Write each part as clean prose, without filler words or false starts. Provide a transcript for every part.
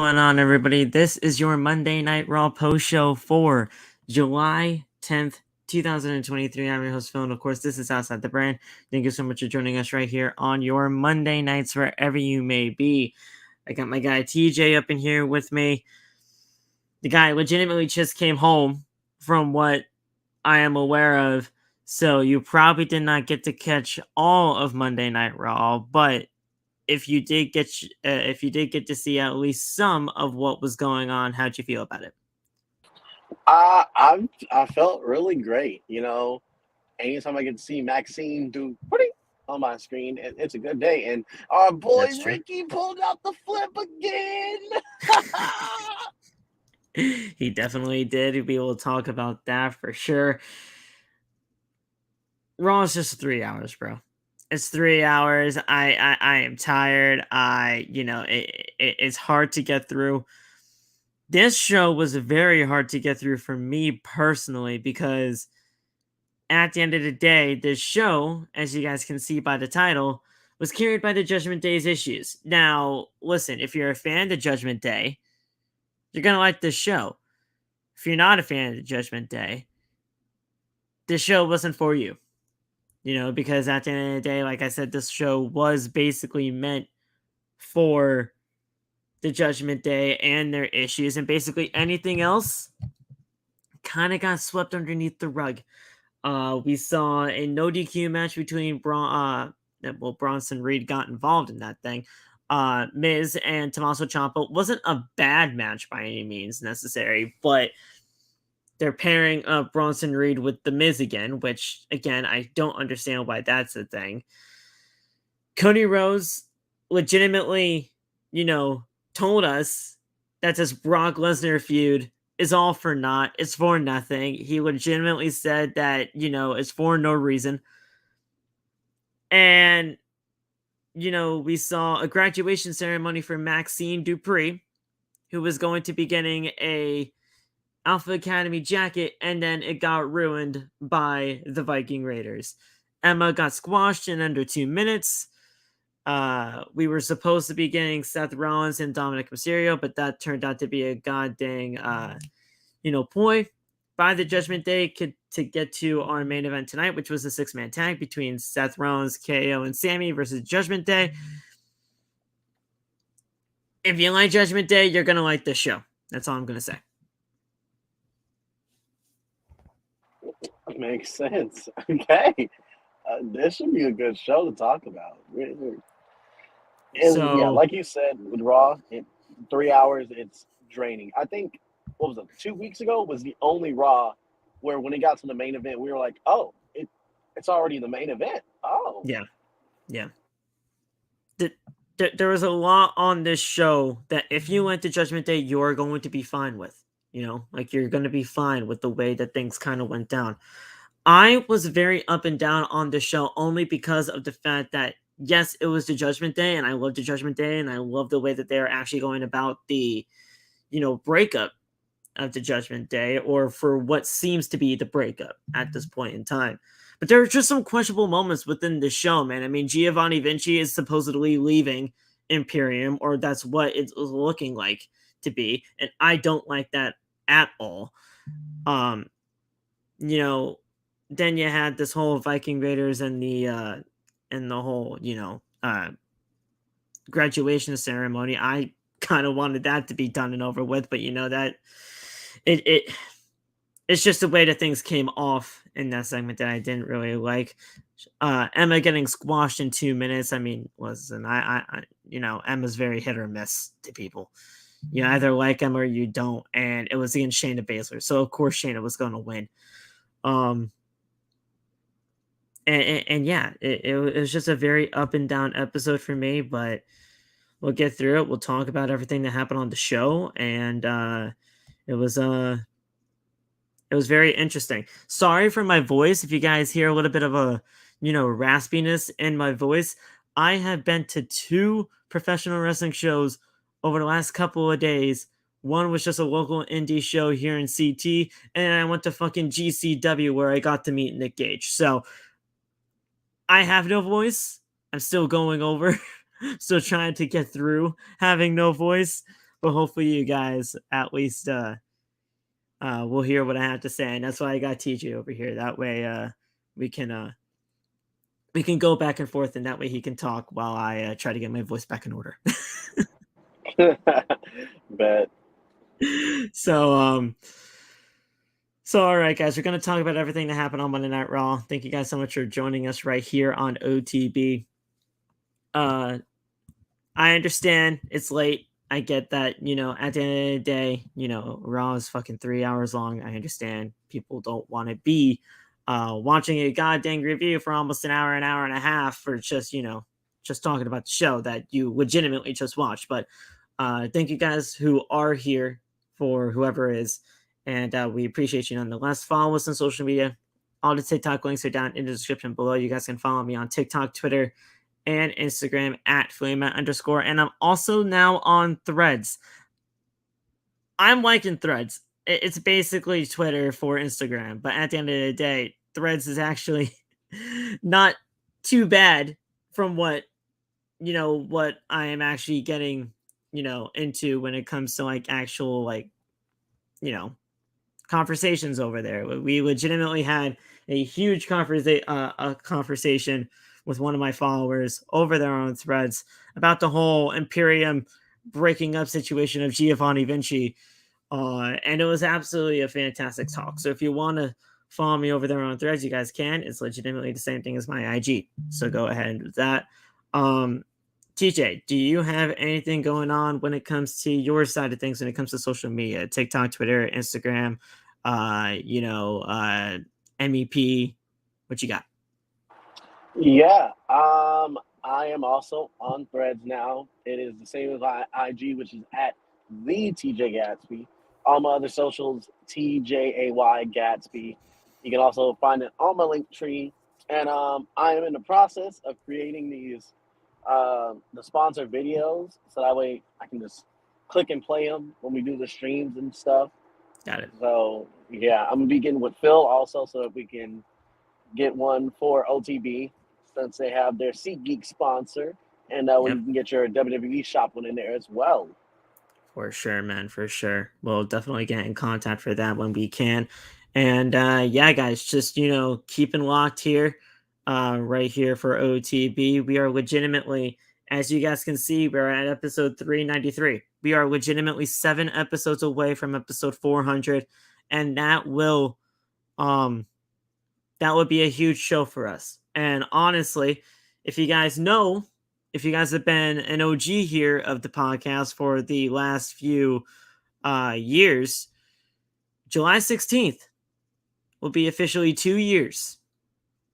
going on, everybody? This is your Monday Night Raw post show for July 10th, 2023. I'm your host, Phil, and of course, this is Outside the Brand. Thank you so much for joining us right here on your Monday nights, wherever you may be. I got my guy TJ up in here with me. The guy legitimately just came home from what I am aware of, so you probably did not get to catch all of Monday Night Raw, but if you did get to see at least some of what was going on, how'd you feel about it? I felt really great. Anytime I get to see Maxxine Dupri on my screen, it's a good day. And our boy That's true. Ricky pulled out the flip again. He definitely did. We will talk about that for sure. Raw is just 3 hours, bro. It's 3 hours. I am tired. It's hard to get through. This show was very hard to get through for me personally because at the end of the day, this show, as you guys can see by the title, was carried by the Judgment Day's issues. Now, listen, if you're a fan of the Judgment Day, you're going to like this show. If you're not a fan of the Judgment Day, this show wasn't for you. Because at the end of the day, like I said, this show was basically meant for the Judgment Day and their issues, and basically anything else kind of got swept underneath the rug. We saw a no DQ match between Bronson Reed got involved in that thing. Miz and Tommaso Ciampa wasn't a bad match by any means necessary, but they're pairing up Bronson Reed with the Miz again, which again I don't understand why that's a thing. Cody Rhodes legitimately, told us that this Brock Lesnar feud is all for naught. It's for nothing. He legitimately said that, it's for no reason. And, we saw a graduation ceremony for Maxxine Dupri, who was going to be getting a Alpha Academy jacket, and then it got ruined by the Viking Raiders. Emma got squashed in under 2 minutes. We were supposed to be getting Seth Rollins and Dominic Mysterio, but that turned out to be a goddamn, ploy by the Judgment Day to get to our main event tonight, which was a 6-man tag between Seth Rollins, KO, and Sammy versus Judgment Day. If you like Judgment Day, you're going to like this show. That's all I'm going to say. Makes sense. Okay. This should be a good show to talk about. And yeah, like you said, with Raw, 3 hours, it's draining. I think, what was it, 2 weeks ago was the only Raw where when it got to the main event, we were like, oh, it's already the main event. Oh. Yeah. There was a lot on this show that if you went to Judgment Day, you're going to be fine with. You're going to be fine with the way that things kind of went down. I was very up and down on this show only because of the fact that, yes, it was the Judgment Day, and I love the Judgment Day, and I love the way that they're actually going about the, breakup of the Judgment Day, or for what seems to be the breakup at this point in time. But there are just some questionable moments within the show, man. I mean, Giovanni Vinci is supposedly leaving Imperium, or that's what it's looking like to be, and I don't like that at all. Then you had this whole Viking Raiders and the whole, graduation ceremony. I kind of wanted that to be done and over with, but that it's just the way that things came off in that segment that I didn't really like. Emma getting squashed in 2 minutes. I mean, listen, I Emma's very hit or miss to people. You either like Emma or you don't, and it was against Shayna Baszler, so of course Shayna was going to win. And yeah, it was just a very up and down episode for me, but we'll get through it. We'll talk about everything that happened on the show, and it was very interesting. Sorry for my voice if you guys hear a little bit of a raspiness in my voice. I have been to 2 professional wrestling shows over the last couple of days. One was just a local indie show here in CT, and I went to fucking GCW where I got to meet Nick Gage. So I have no voice. I'm still going over, still trying to get through having no voice. but hopefully you guys at least will hear what I have to say, and that's why I got TJ over here. That way we can go back and forth, and that way he can talk while I try to get my voice back in order. Bet. So all right, guys, we're going to talk about everything that happened on Monday Night Raw. Thank you guys so much for joining us right here on OTB. I understand it's late. I get that, at the end of the day, Raw is fucking 3 hours long. I understand people don't want to be watching a goddamn review for almost an hour and a half for just talking about the show that you legitimately just watched. But thank you guys who are here, for whoever is, and we appreciate you nonetheless. Follow us on social media. All the TikTok links are down in the description below. You guys can follow me on TikTok, Twitter, and Instagram at @flameout_. And I'm also now on Threads. I'm liking Threads. It's basically Twitter for Instagram, but at the end of the day, Threads is actually not too bad from what I am actually getting into when it comes to like actual conversations over there. We legitimately had a huge conversation with one of my followers over there on Threads about the whole Imperium breaking up situation of Giovanni Vinci. And it was absolutely a fantastic talk. So if you want to follow me over there on Threads, you guys can. It's legitimately the same thing as my IG. So go ahead and do that. TJ, do you have anything going on when it comes to your side of things when it comes to social media? TikTok, Twitter, Instagram, MEP. What you got? Yeah. I am also on Threads now. It is the same as my IG, which is at the TJ Gatsby. All my other socials, TJAY Gatsby. You can also find it on my link tree. And I am in the process of creating these the sponsored videos, so that way I can just click and play them when we do the streams and stuff. Got it. So yeah, I'm gonna be getting with Phil also, so that we can get one for OTB since they have their SeatGeek sponsor, and that way you can get your WWE shop one in there as well. For sure, man. For sure. We'll definitely get in contact for that when we can. And yeah, guys, just keeping locked here, right here for OTB. We are legitimately, as you guys can see, we're at episode 393. We are legitimately 7 episodes away from episode 400, and that would be a huge show for us. And honestly, if you guys have been an OG here of the podcast for the last few years, July 16th will be officially 2 years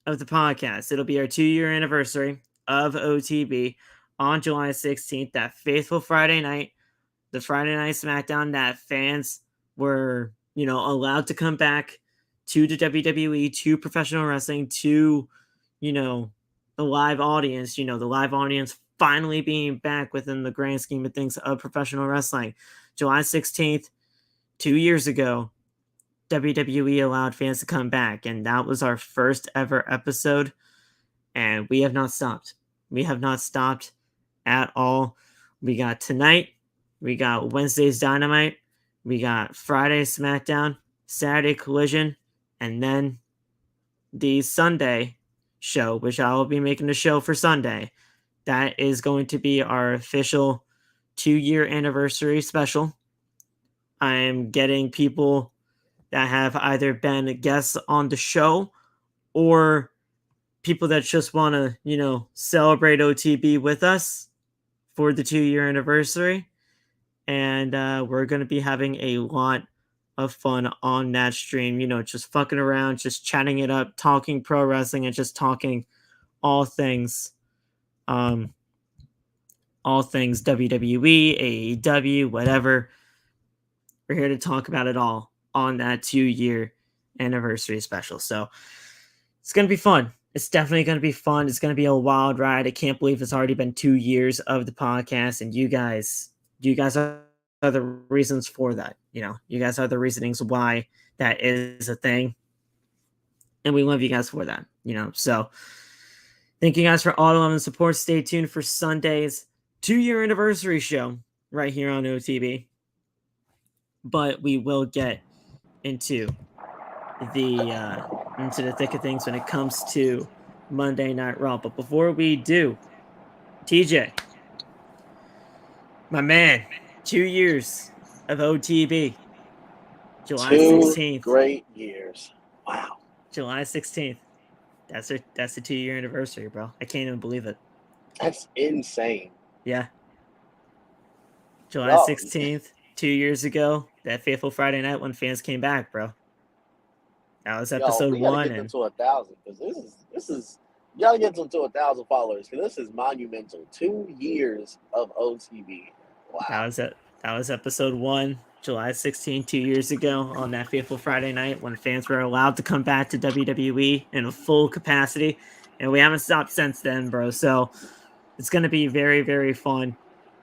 of the podcast. It'll be our 2-year anniversary of OTB on July 16th, that faithful Friday night, the Friday Night SmackDown that fans were, allowed to come back to the WWE, to professional wrestling, to, the live audience, the live audience finally being back within the grand scheme of things of professional wrestling. July 16th, 2 years ago, WWE allowed fans to come back, and that was our first ever episode, and we have not stopped. We have not stopped at all. We got tonight, we got Wednesday's Dynamite, we got Friday SmackDown, Saturday Collision, and then the Sunday show, which I will be making the show for Sunday. That is going to be our official 2-year anniversary special. I am getting people that have either been guests on the show or people that just want to, celebrate OTB with us for the 2-year anniversary. And we're going to be having a lot of fun on that stream, just fucking around, just chatting it up, talking pro wrestling, and just talking all things WWE, AEW, whatever. We're here to talk about it all on that 2-year anniversary special. So it's going to be fun. It's definitely going to be fun. It's going to be a wild ride. I can't believe it's already been 2 years of the podcast, and you guys are the reasons for that. You guys are the reasonings why that is a thing, and we love you guys for that. So thank you guys for all the love and support. Stay tuned for Sunday's 2-year anniversary show. right here on OTB. But we will get into the thick of things when it comes to Monday Night Raw. But before we do, TJ, my man, 2 years of OTB, July Two 16th. great years. Wow. July 16th. That's the 2-year anniversary, bro. I can't even believe it. That's insane. Yeah. July Yo, 16th, 2 years ago, that fateful Friday night when fans came back, bro. That was episode we got to 1, get them and to 1,000 because this is you got to get them to 1,000 followers because this is monumental. 2 years of OTB. that Wow. was it. That was episode 1, July 16th, 2 years ago, on that fateful Friday night when fans were allowed to come back to WWE in a full capacity, and we haven't stopped since then, bro. So it's going to be very, very fun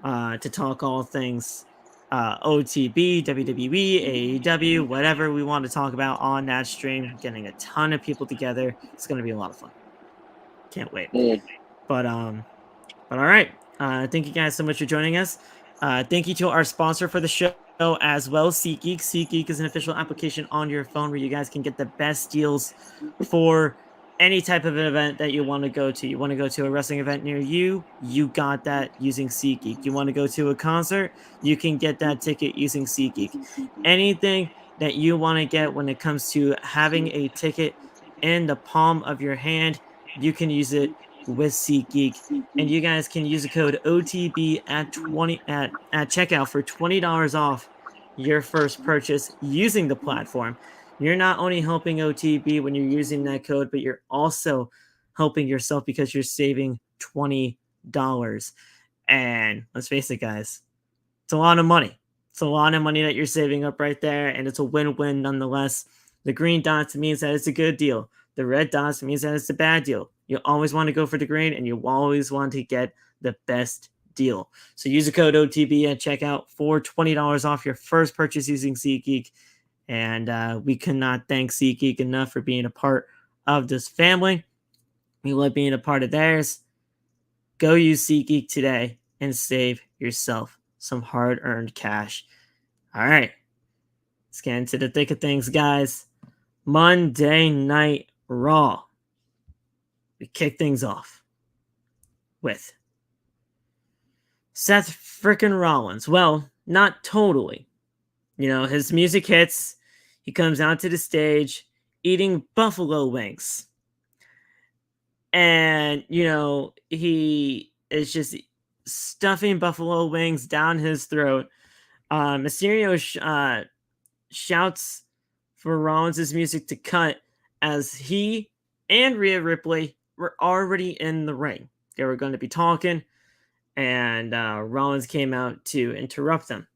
to talk all things OTB, WWE, AEW, whatever we want to talk about on that stream. Getting a ton of people together. It's going to be a lot of fun. Can't wait. But all right. Thank you guys so much for joining us. Thank you to our sponsor for the show as well, SeatGeek. SeatGeek is an official application on your phone where you guys can get the best deals for any type of an event that you want to go to. You want to go to a wrestling event near you, you got that using SeatGeek. You want to go to a concert, you can get that ticket using SeatGeek. Anything that you want to get when it comes to having a ticket in the palm of your hand, you can use it with SeatGeek. And you guys can use the code OTB at checkout for $20 off your first purchase using the platform. You're not only helping OTB when you're using that code, but you're also helping yourself because you're saving $20. And let's face it, guys, it's a lot of money. It's a lot of money that you're saving up right there, and it's a win-win nonetheless. The green dots means that it's a good deal. The red dots means that it's a bad deal. You always want to go for the green, and you always want to get the best deal. So use the code OTB at checkout for $20 off your first purchase using SeatGeek. And we cannot thank SeatGeek enough for being a part of this family. We love being a part of theirs. Go use SeatGeek today and save yourself some hard-earned cash. All right. Let's get into the thick of things, guys. Monday Night Raw. We kick things off with Seth frickin' Rollins. Well, not totally. His music hits. He comes out to the stage eating buffalo wings. And, he is just stuffing buffalo wings down his throat. Mysterio shouts for Rollins' music to cut as he and Rhea Ripley were already in the ring. They were going to be talking, and Rollins came out to interrupt them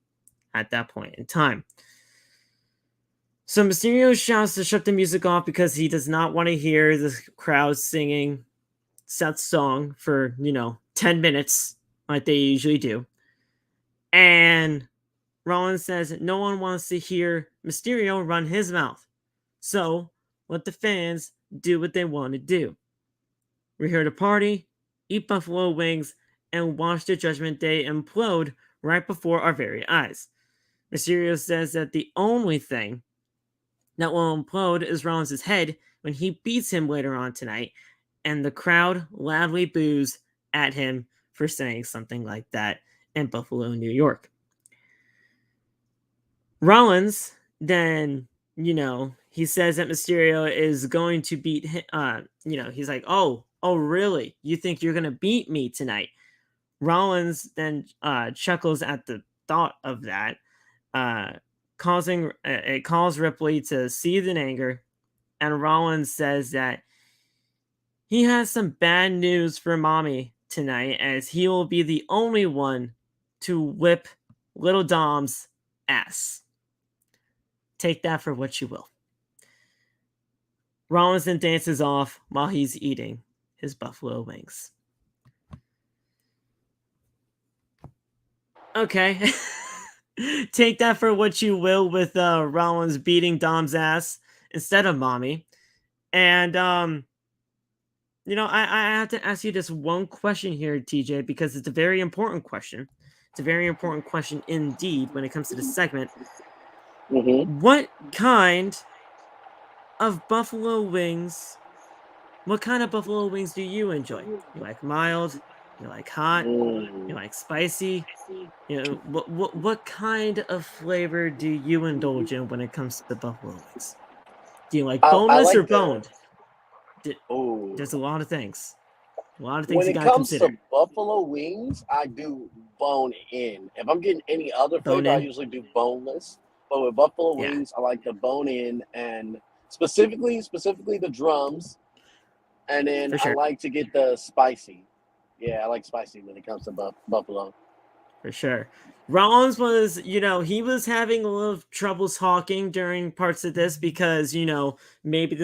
at that point in time. So Mysterio shouts to shut the music off because he does not want to hear the crowd singing Seth's song for, 10 minutes like they usually do. And Rollins says no one wants to hear Mysterio run his mouth. So let the fans do what they want to do. We're here to party, eat buffalo wings, and watch the Judgment Day implode right before our very eyes. Mysterio says that the only thing that will implode is Rollins' head when he beats him later on tonight, and the crowd loudly boos at him for saying something like that in Buffalo, New York. Rollins then, he says that Mysterio is going to beat him. He's like, oh, really? You think you're going to beat me tonight? Rollins then chuckles at the thought of that, it calls Ripley to seethe in anger, and Rollins says that he has some bad news for Mommy tonight, as he will be the only one to whip Little Dom's ass. Take that for what you will. Rollins then dances off while he's eating his buffalo wings. Okay. Take that for what you will with Rollins beating Dom's ass instead of Mommy. And, I have to ask you this one question here, TJ, because it's a very important question. It's a very important question indeed when it comes to this segment. Mm-hmm. What kind of buffalo wings? What kind of buffalo wings do you enjoy? You like mild? You like hot? You like spicy? You know, what kind of flavor do you indulge in when it comes to buffalo wings? Do you like I boneless or like the. boned? Oh, There's a lot of things. A lot of things when you it gotta comes to consider. buffalo wings, I do bone in. If I'm getting any other Bone flavor, I in? usually do boneless. But with buffalo Yeah, wings, I like the bone in, and specifically the drums. And then for I sure. like to get the spicy. Yeah, I like spicy when it comes to buffalo. For sure. Rollins was, he was having a little trouble talking during parts of this because, maybe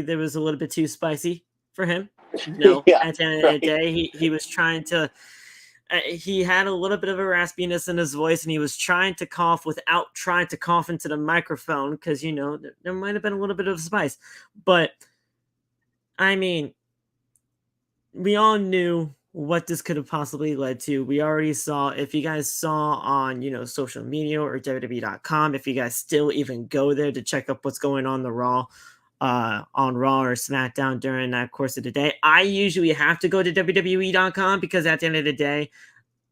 there was a little bit too spicy for him. Yeah, At the end of the right. day, he was trying to. He had a little bit of a raspiness in his voice, and he was trying to cough without trying to cough into the microphone because there might have been a little bit of spice, but I mean, we all knew what this could have possibly led to. We already saw, if you guys saw on, social media or WWE.com, if you guys still even go there to check up what's going on on Raw or SmackDown during that course of the day. I usually have to go to WWE.com because at the end of the day,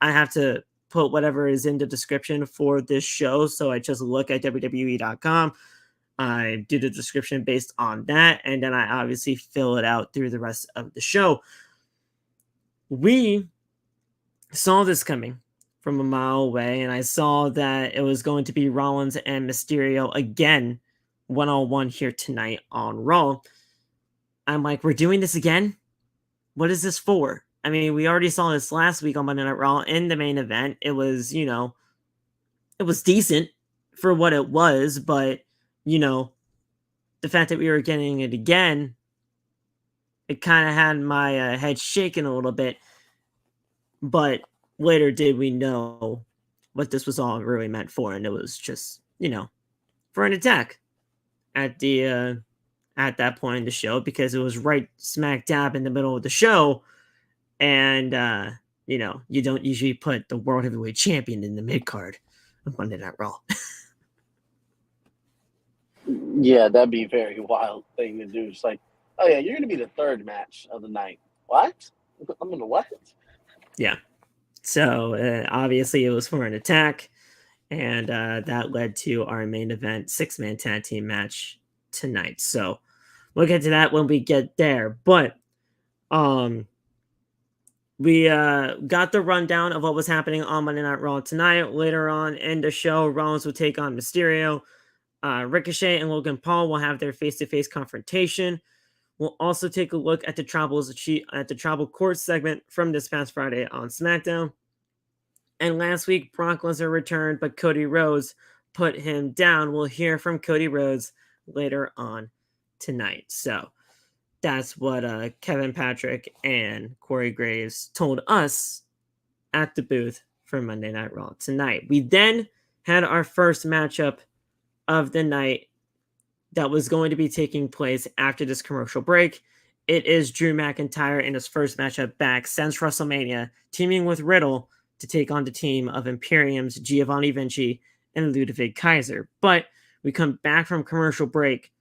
I have to put whatever is in the description for this show. So I just look at WWE.com. I do the description based on that, and then I obviously fill it out through the rest of the show. We saw this coming from a mile away, and I saw that it was going to be Rollins and Mysterio again, one-on-one here tonight on Raw. I'm like, we're doing this again? What is this for? I mean, we already saw this last week on Monday Night Raw in the main event. It was, it was decent for what it was, but, the fact that we were getting it again, it kind of had my head shaking a little bit. But later did we know what this was all really meant for, and it was just, for an attack at the at that point in the show because it was right smack dab in the middle of the show, and you don't usually put the world heavyweight champion in the mid card of Monday Night Raw. Yeah, that'd be a very wild thing to do. It's like, oh yeah, you're gonna be the third match of the night. What? I'm in the what? Yeah. So obviously it was for an attack, and that led to our main event 6-man tag team match tonight. So we'll get to that when we get there. But um we got the rundown of what was happening on Monday Night Raw tonight. Later on in the show, Rollins will take on Mysterio. Ricochet and Logan Paul will have their face-to-face confrontation. We'll also take a look at the tribal court segment from this past Friday on SmackDown. And last week, Brock Lesnar returned, but Cody Rhodes put him down. We'll hear from Cody Rhodes later on tonight. So that's what Kevin Patrick and Corey Graves told us at the booth for Monday Night Raw tonight. We then had our first matchup of the night that was going to be taking place after this commercial break. It is Drew McIntyre in his first matchup back since WrestleMania, teaming with Riddle to take on the team of Imperium's Giovanni, Vinci, and Ludwig Kaiser. But we come back from commercial break,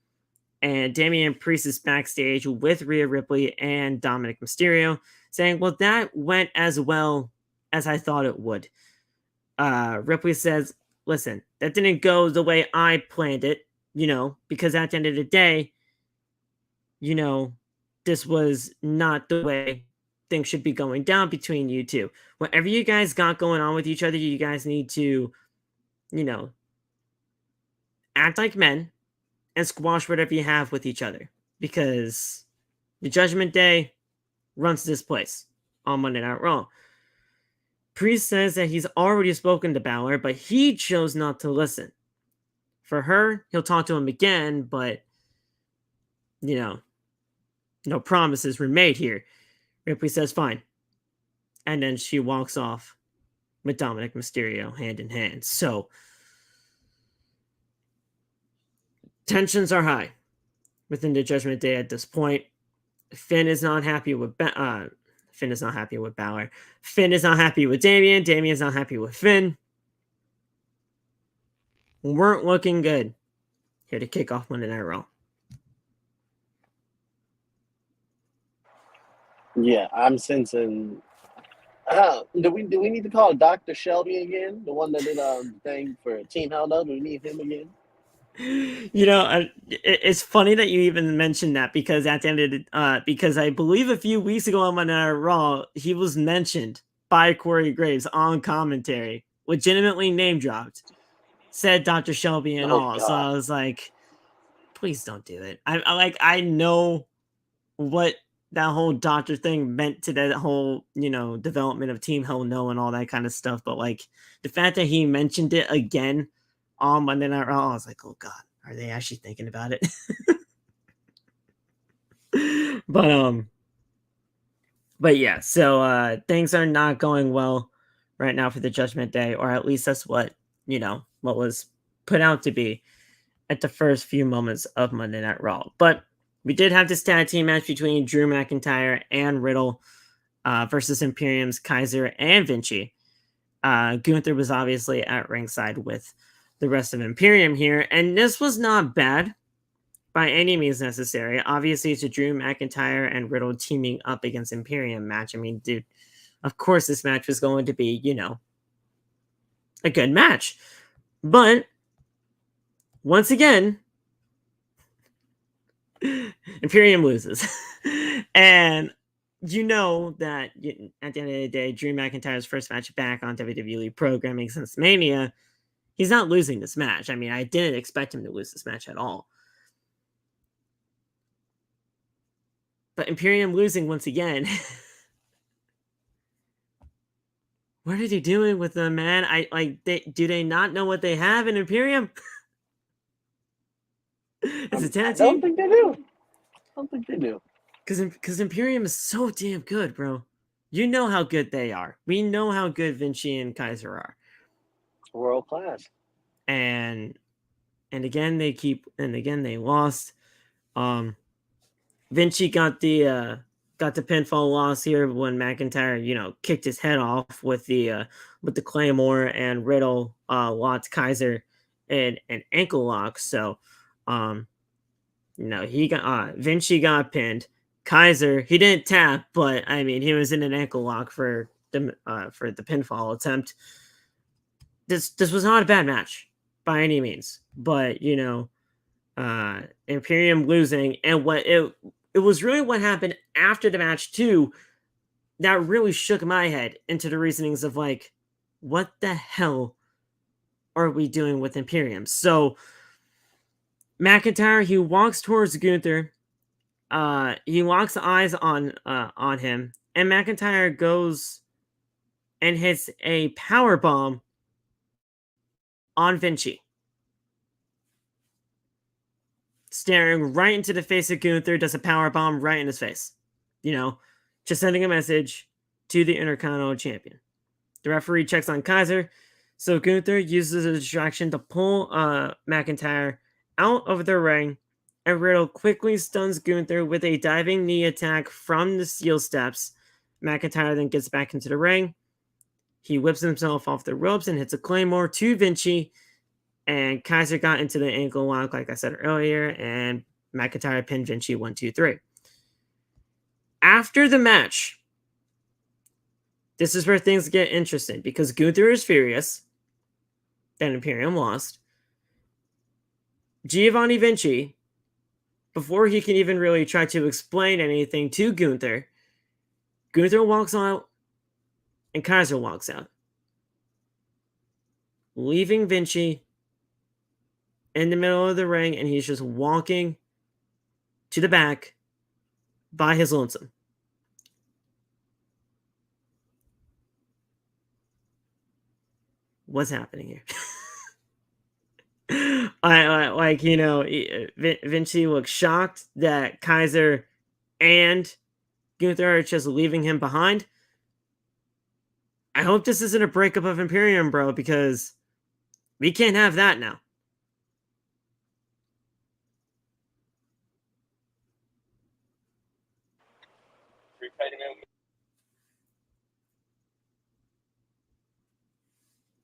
and Damian Priest is backstage with Rhea Ripley and Dominic Mysterio, saying, well, that went as well as I thought it would. Ripley says, listen, that didn't go the way I planned it, because at the end of the day, this was not the way things should be going down between you two. Whatever you guys got going on with each other, you guys need to, you know, act like men and squash whatever you have with each other. Because the Judgment Day runs this place on Monday Night Raw. Priest says that he's already spoken to Balor, but he chose not to listen. For her, he'll talk to him again, but, no promises were made here. Ripley says, fine. And then she walks off with Dominic Mysterio hand in hand. So, tensions are high within the Judgment Day at this point. Finn is not happy with Finn is not happy with Balor. Finn is not happy with Damian. Damian is not happy with Finn. Weren't looking good here to kick off Monday Night Raw. Yeah, I'm sensing. Do we need to call Dr. Shelby again? The one that did thing for Team Hell No? Do we need him again? It's funny that you even mentioned that, because at the end of the, because I believe a few weeks ago on Monday Night Raw, he was mentioned by Corey Graves on commentary, legitimately name dropped, said Dr. Shelby and all. God. So I was like, please don't do it. I know what that whole doctor thing meant to that whole, development of Team Hell No and all that kind of stuff. But like the fact that he mentioned it again on Monday Night Raw, I was like, oh God, are they actually thinking about it? But yeah, so things are not going well right now for the Judgment Day, or at least that's what was put out to be at the first few moments of Monday Night Raw. But we did have this tag team match between Drew McIntyre and Riddle versus Imperium's Kaiser and Vinci. Gunther was obviously at ringside with the rest of Imperium here, and this was not bad by any means necessary. Obviously, it's a Drew McIntyre and Riddle teaming up against Imperium match. I mean, dude, of course this match was going to be, a good match. But once again, Imperium loses. And you know that at the end of the day, Drew McIntyre's first match back on WWE programming since Mania, he's not losing this match. I mean, I didn't expect him to lose this match at all. But Imperium losing once again. What are they doing with them, man? Do they not know what they have in Imperium? It's a tag team. I don't think they do. I don't think they do. Because Imperium is so damn good, bro. You know how good they are. We know how good Vinci and Kaiser are. World class. And again they lost. Vinci got the pinfall loss here when McIntyre, kicked his head off with the Claymore, and Riddle locked Kaiser in an ankle lock. So he got Vinci got pinned. Kaiser, he didn't tap, but I mean he was in an ankle lock for the pinfall attempt. This was not a bad match by any means, but Imperium losing, and what it was really what happened after the match too that really shook my head into the reasonings of like, what the hell are we doing with Imperium? So McIntyre, he walks towards Gunther. He locks eyes on him, and McIntyre goes and hits a power bomb on Vinci, staring right into the face of Gunther. Does a power bomb right in his face, just sending a message to the Intercontinental Champion. The referee checks on Kaiser, so Gunther uses a distraction to pull McIntyre out of the ring, and Riddle quickly stuns Gunther with a diving knee attack from the steel steps. McIntyre then gets back into the ring. He whips himself off the ropes and hits a Claymore to Vinci, and Kaiser got into the ankle lock, like I said earlier, and McIntyre pinned Vinci 1, 2, 3. After the match, this is where things get interesting, because Gunther is furious that Imperium lost. Giovanni Vinci, before he can even really try to explain anything to Gunther walks out and Kaiser walks out, leaving Vinci in the middle of the ring, and he's just walking to the back by his lonesome. What's happening here? Vinci looks shocked that Kaiser and Gunther are just leaving him behind. I hope this isn't a breakup of Imperium, bro, because we can't have that now.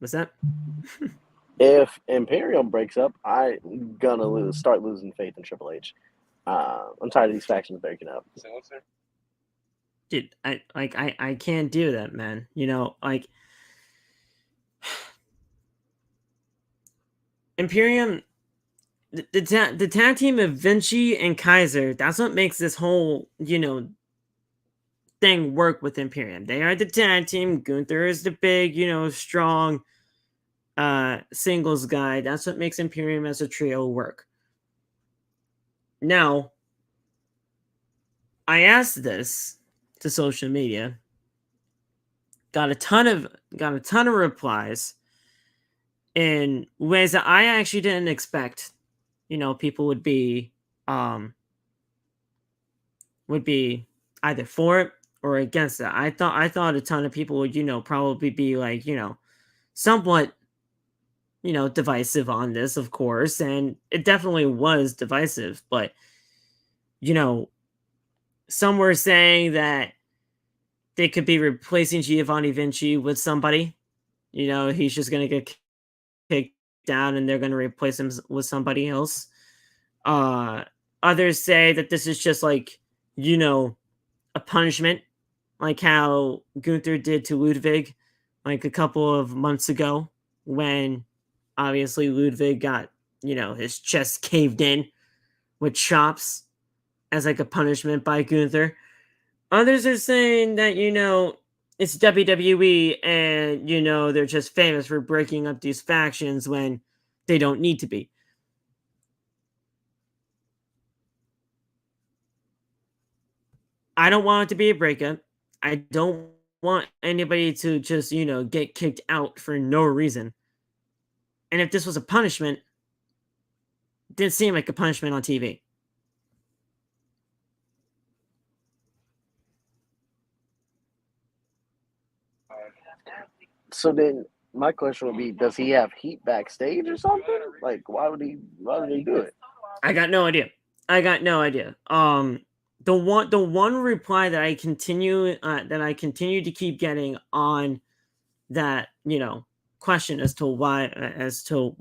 What's that? If Imperium breaks up, I'm gonna start losing faith in Triple H. I'm tired of these factions breaking up. Dude, I can't do that, man. You know, like Imperium, the tag team of Vinci and Kaiser. That's what makes this whole thing work with Imperium. They are the tag team. Gunther is the big, strong singles guy. That's what makes Imperium as a trio work. Now, I asked this to social media, got a ton of replies in ways that I actually didn't expect. People would be either for it or against it. I thought a ton of people would probably be like somewhat divisive on this, of course, and it definitely was divisive, but some were saying that they could be replacing Giovanni Vinci with somebody. He's just going to get kicked down and they're going to replace him with somebody else. Others say that this is just like, a punishment, like how Gunther did to Ludwig like a couple of months ago when obviously Ludwig got, his chest caved in with chops as like a punishment by Gunther. Others are saying that, it's WWE and, they're just famous for breaking up these factions when they don't need to be. I don't want it to be a breakup. I don't want anybody to just, get kicked out for no reason. And if this was a punishment, it didn't seem like a punishment on TV. So then my question would be, does he have heat backstage or something? Like, why would he do it? I got no idea. The one reply that I continue to keep getting on that, question as to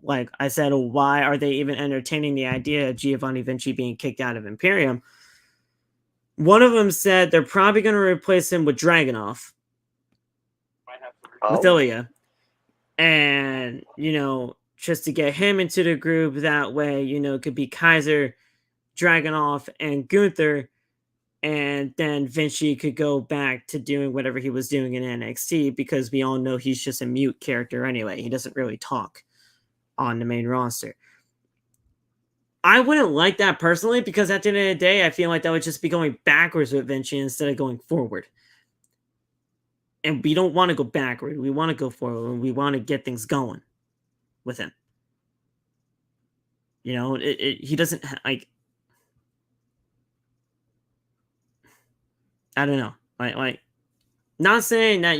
like I said, why are they even entertaining the idea of Giovanni Vinci being kicked out of Imperium? One of them said they're probably going to replace him with Dragunov. With Ilya. And, just to get him into the group that way, it could be Kaiser, Dragunov, and Gunther. And then Vinci could go back to doing whatever he was doing in NXT because we all know he's just a mute character anyway. He doesn't really talk on the main roster. I wouldn't like that personally because at the end of the day, I feel like that would just be going backwards with Vinci instead of going forward. And we don't want to go backward. We want to go forward and we want to get things going with him. He doesn't like. I don't know. Like, not saying that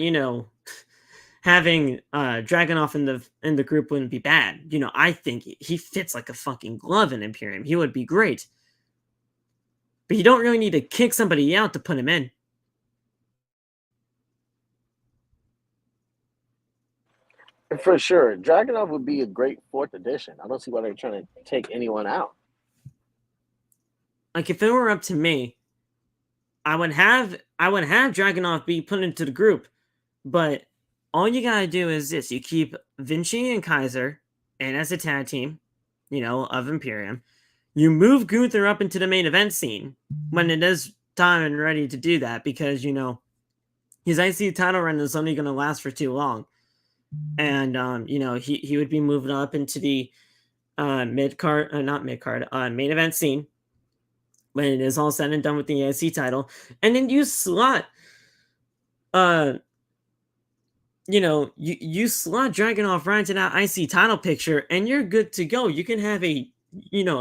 having Dragunov in the group wouldn't be bad. I think he fits like a fucking glove in Imperium. He would be great. But you don't really need to kick somebody out to put him in. For sure. Dragunov would be a great fourth edition. I don't see why they're trying to take anyone out. Like, if it were up to me, I would have Dragunov be put into the group. But all you gotta do is this. You keep Vinci and Kaiser in as a tag team, of Imperium. You move Gunther up into the main event scene when it is time and ready to do that because, his IC title run is only going to last for too long. And, he would be moving up into the main event scene when it is all said and done with the IC title. And then you slot, you slot Dragunov right into that IC title picture and you're good to go. You can have a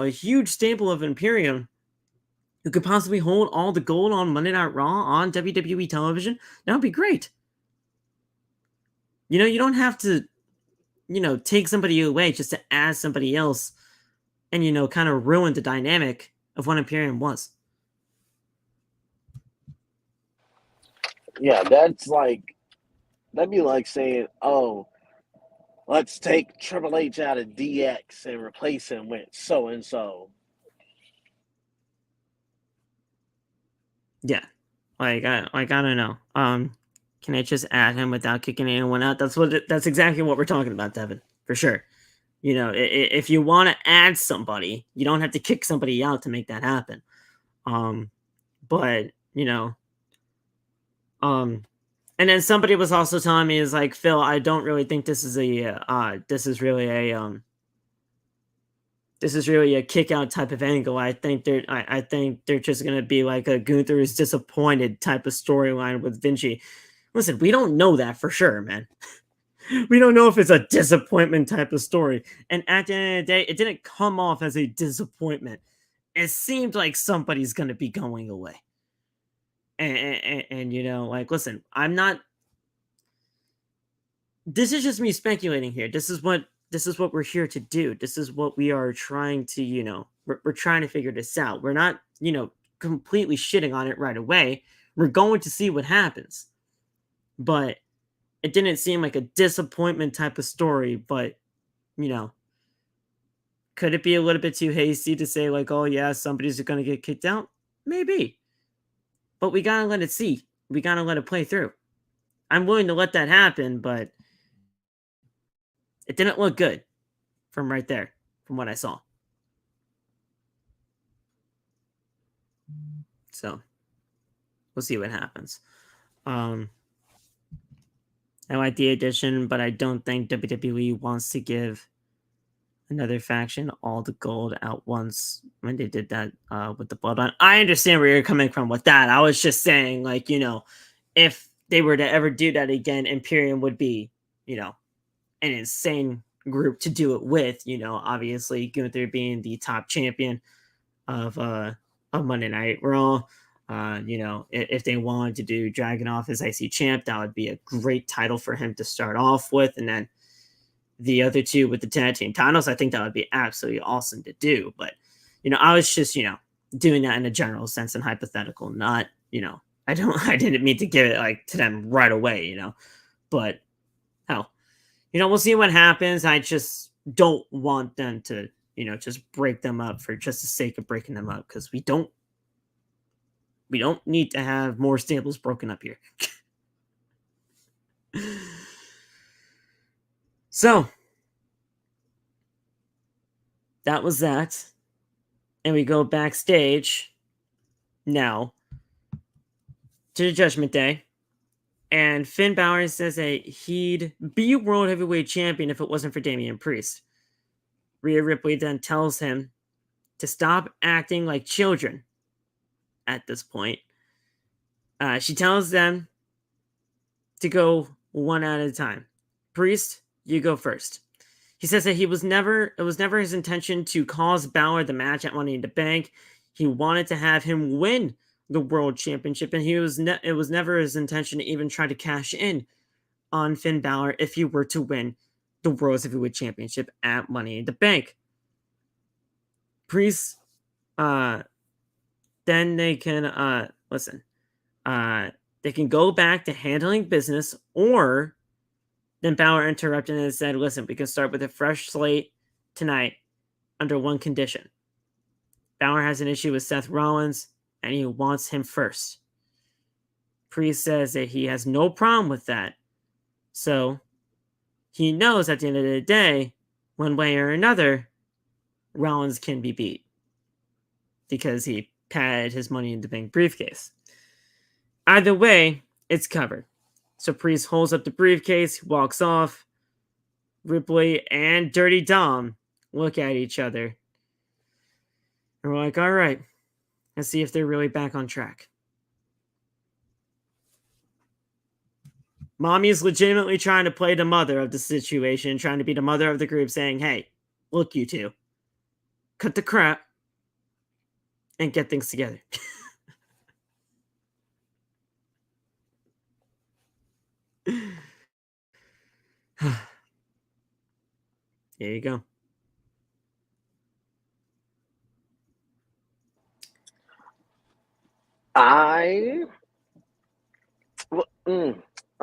huge stable of Imperium who could possibly hold all the gold on Monday Night Raw on WWE television. That would be great. You don't have to, take somebody away just to add somebody else and, kind of ruin the dynamic of what Imperium was. Yeah, that'd be like saying, oh, let's take Triple H out of DX and replace him with so and so. Yeah, like I don't know. Can I just add him without kicking anyone out? That's exactly what we're talking about, Devin, for sure. You know, if you want to add somebody, you don't have to kick somebody out to make that happen. But you know, and then somebody was also telling me is like, Phil, I don't really think this is really a kick out type of angle. I think they're just gonna be like a Gunther is disappointed type of storyline with Vinci. Listen, we don't know that for sure, man. We don't know if it's a disappointment type of story. And at the end of the day, it didn't come off as a disappointment. It seemed like somebody's gonna be going away. And you know, like, listen, I'm not. This is just me speculating here. This is what we're here to do. This is what we are trying to, we're trying to figure this out. We're not, completely shitting on it right away. We're going to see what happens. But it didn't seem like a disappointment type of story, but could it be a little bit too hasty to say like, oh yeah, somebody's going to get kicked out? Maybe. But we got to let it see. We got to let it play through. I'm willing to let that happen, but it didn't look good from right there, from what I saw. So we'll see what happens. I like the addition, but I don't think WWE wants to give another faction all the gold at once when they did that with the Bloodline. I understand where you're coming from with that. I was just saying, like, if they were to ever do that again, Imperium would be, an insane group to do it with. Obviously Gunther being the top champion of Monday Night Raw. If they wanted to do Dragunov as IC champ, that would be a great title for him to start off with. And then the other two with the tag team titles, I think that would be absolutely awesome to do. But, I was just, doing that in a general sense and hypothetical, not, I didn't mean to give it like to them right away, but hell, we'll see what happens. I just don't want them to, just break them up for just the sake of breaking them up, because we don't need to have more stables broken up here. So that was that. And we go backstage now to the Judgment Day. And Finn Balor says that he'd be World Heavyweight Champion if it wasn't for Damian Priest. Rhea Ripley then tells him to stop acting like children at this point. She tells them to go one at a time. Priest, you go first. He says that it was never his intention to cause Balor the match at Money in the Bank. He wanted to have him win the World Championship, and it was never his intention to even try to cash in on Finn Balor if he were to win the World Heavyweight Championship at Money in the Bank. Priest, then they can listen. They can go back to handling business, or then Balor interrupted and said, listen, we can start with a fresh slate tonight under one condition. Balor has an issue with Seth Rollins, and he wants him first. Priest says that he has no problem with that. So he knows at the end of the day, one way or another, Rollins can be beat because he padded his Money in the Bank briefcase. Either way, it's covered. So Priest holds up the briefcase, walks off. Ripley and Dirty Dom look at each other. And we're like, all right, let's see if they're really back on track. Mommy is legitimately trying to play the mother of the situation, trying to be the mother of the group, saying, hey, look, you two, cut the crap and get things together. Here you go. I'm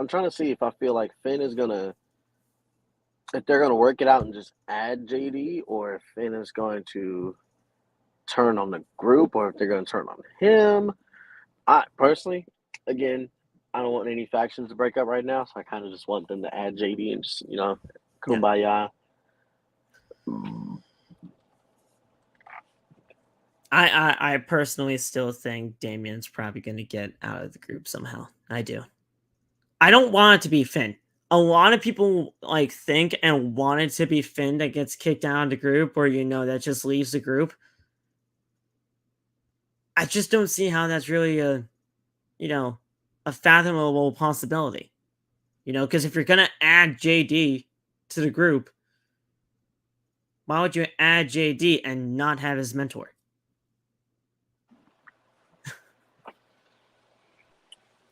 trying to see if I feel like Finn is gonna if they're going to work it out and just add JD, or if Finn is going to turn on the group, or if they're going to turn on him. I personally, again, I don't want any factions to break up right now, so I kind of just want them to add JD and just, kumbaya. I personally still think Damian's probably going to get out of the group somehow. I do. I don't want it to be Finn. A lot of people think and want it to be Finn that gets kicked out of the group, or that just leaves the group. I just don't see how that's really a fathomable possibility. Because if you're gonna add JD to the group, why would you add JD and not have his mentor?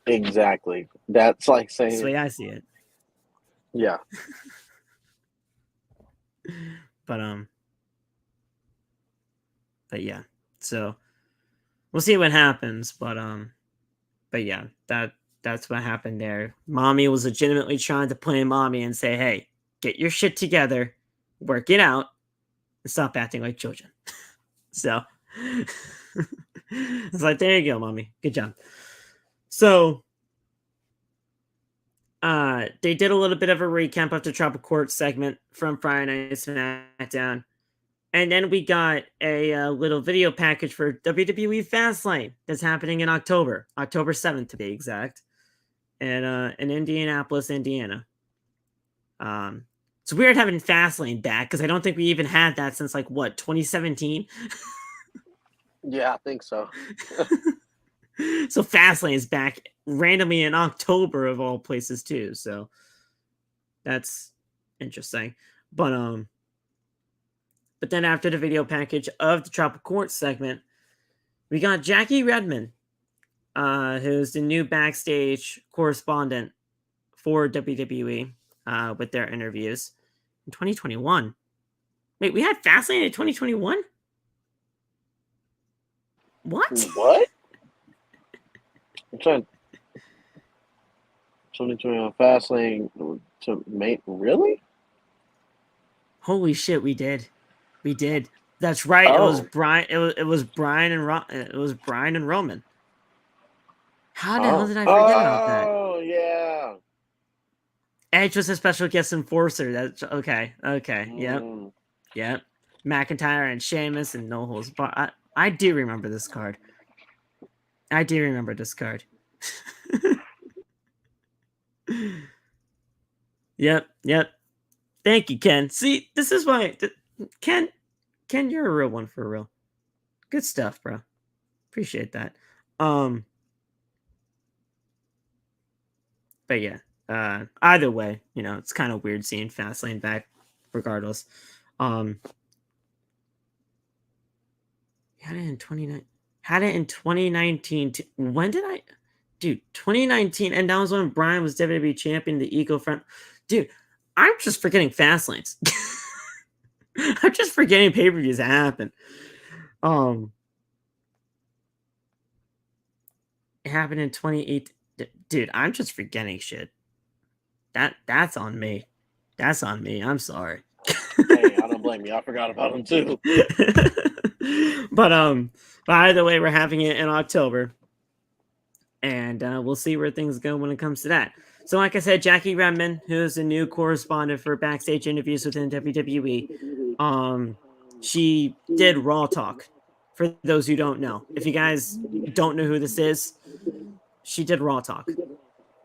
Exactly. That's like saying. That's the way I see it. Yeah. But yeah. So we'll see what happens. But yeah, that's what happened there. Mommy was legitimately trying to play mommy and say, hey, get your shit together, work it out, and stop acting like children. So it's like, there you go, mommy. Good job. So they did a little bit of a recap of the Tribal Court segment from Friday Night SmackDown. And then we got a little video package for WWE Fastlane that's happening in October 7th to be exact, in Indianapolis, Indiana. It's weird having Fastlane back because I don't think we even had that since 2017. Yeah, I think so. So Fastlane is back randomly in October of all places too. So that's interesting. But then after the video package of the Tribal Court segment, we got Jackie Redmond, who's the new backstage correspondent for WWE, with their interviews in 2021. Wait, we had Fastlane in 2021? What? I'm trying. 2021 Fastlane to make really? Holy shit, we did. We did. That's right. Oh. It was Brian. It was Brian and Roman. How the hell did I forget about that? Oh yeah. Edge was a special guest enforcer. That's okay. Yep. McIntyre and Sheamus and No Holds Barred. I do remember this card. Yep. Thank you, Ken. See, this is why Ken, you're a real one for real. Good stuff, bro. Appreciate that. But yeah, either way, it's kind of weird seeing Fastlane back regardless. Had it in 2019. When did I? Dude, 2019, and that was when Brian was WWE champion, the Eco Front. Dude, I'm just forgetting Fastlanes. I'm just forgetting pay-per-views that happen. It happened in 2018. Dude, I'm just forgetting shit. That's on me. That's on me. I'm sorry. Hey, I don't blame you. I forgot about them too. But either way, we're having it in October, and we'll see where things go when it comes to that. So, like I said, Jackie Redmond, who's the new correspondent for backstage interviews within WWE, she did Raw Talk. For those who don't know, if you guys don't know who this is, she did Raw Talk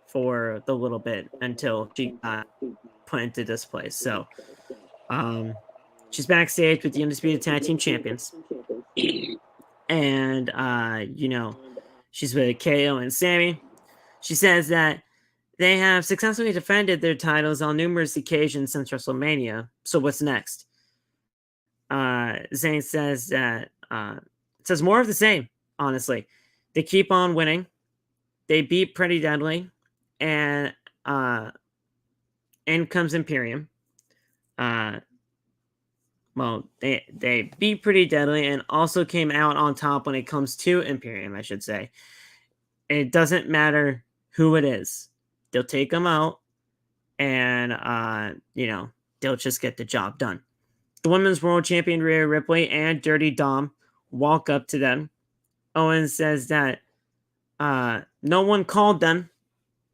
for the little bit until she got put into this place. So, she's backstage with the Undisputed Tag Team Champions. And, she's with KO and Sammy. She says that they have successfully defended their titles on numerous occasions since WrestleMania. So what's next? Zayn says that, it says more of the same, honestly. They keep on winning. They beat Pretty Deadly. And in comes Imperium. Well, they beat Pretty Deadly and also came out on top when it comes to Imperium, I should say. It doesn't matter who it is. They'll take them out and, they'll just get the job done. The Women's World Champion Rhea Ripley and Dirty Dom walk up to them. Owens says that no one called them,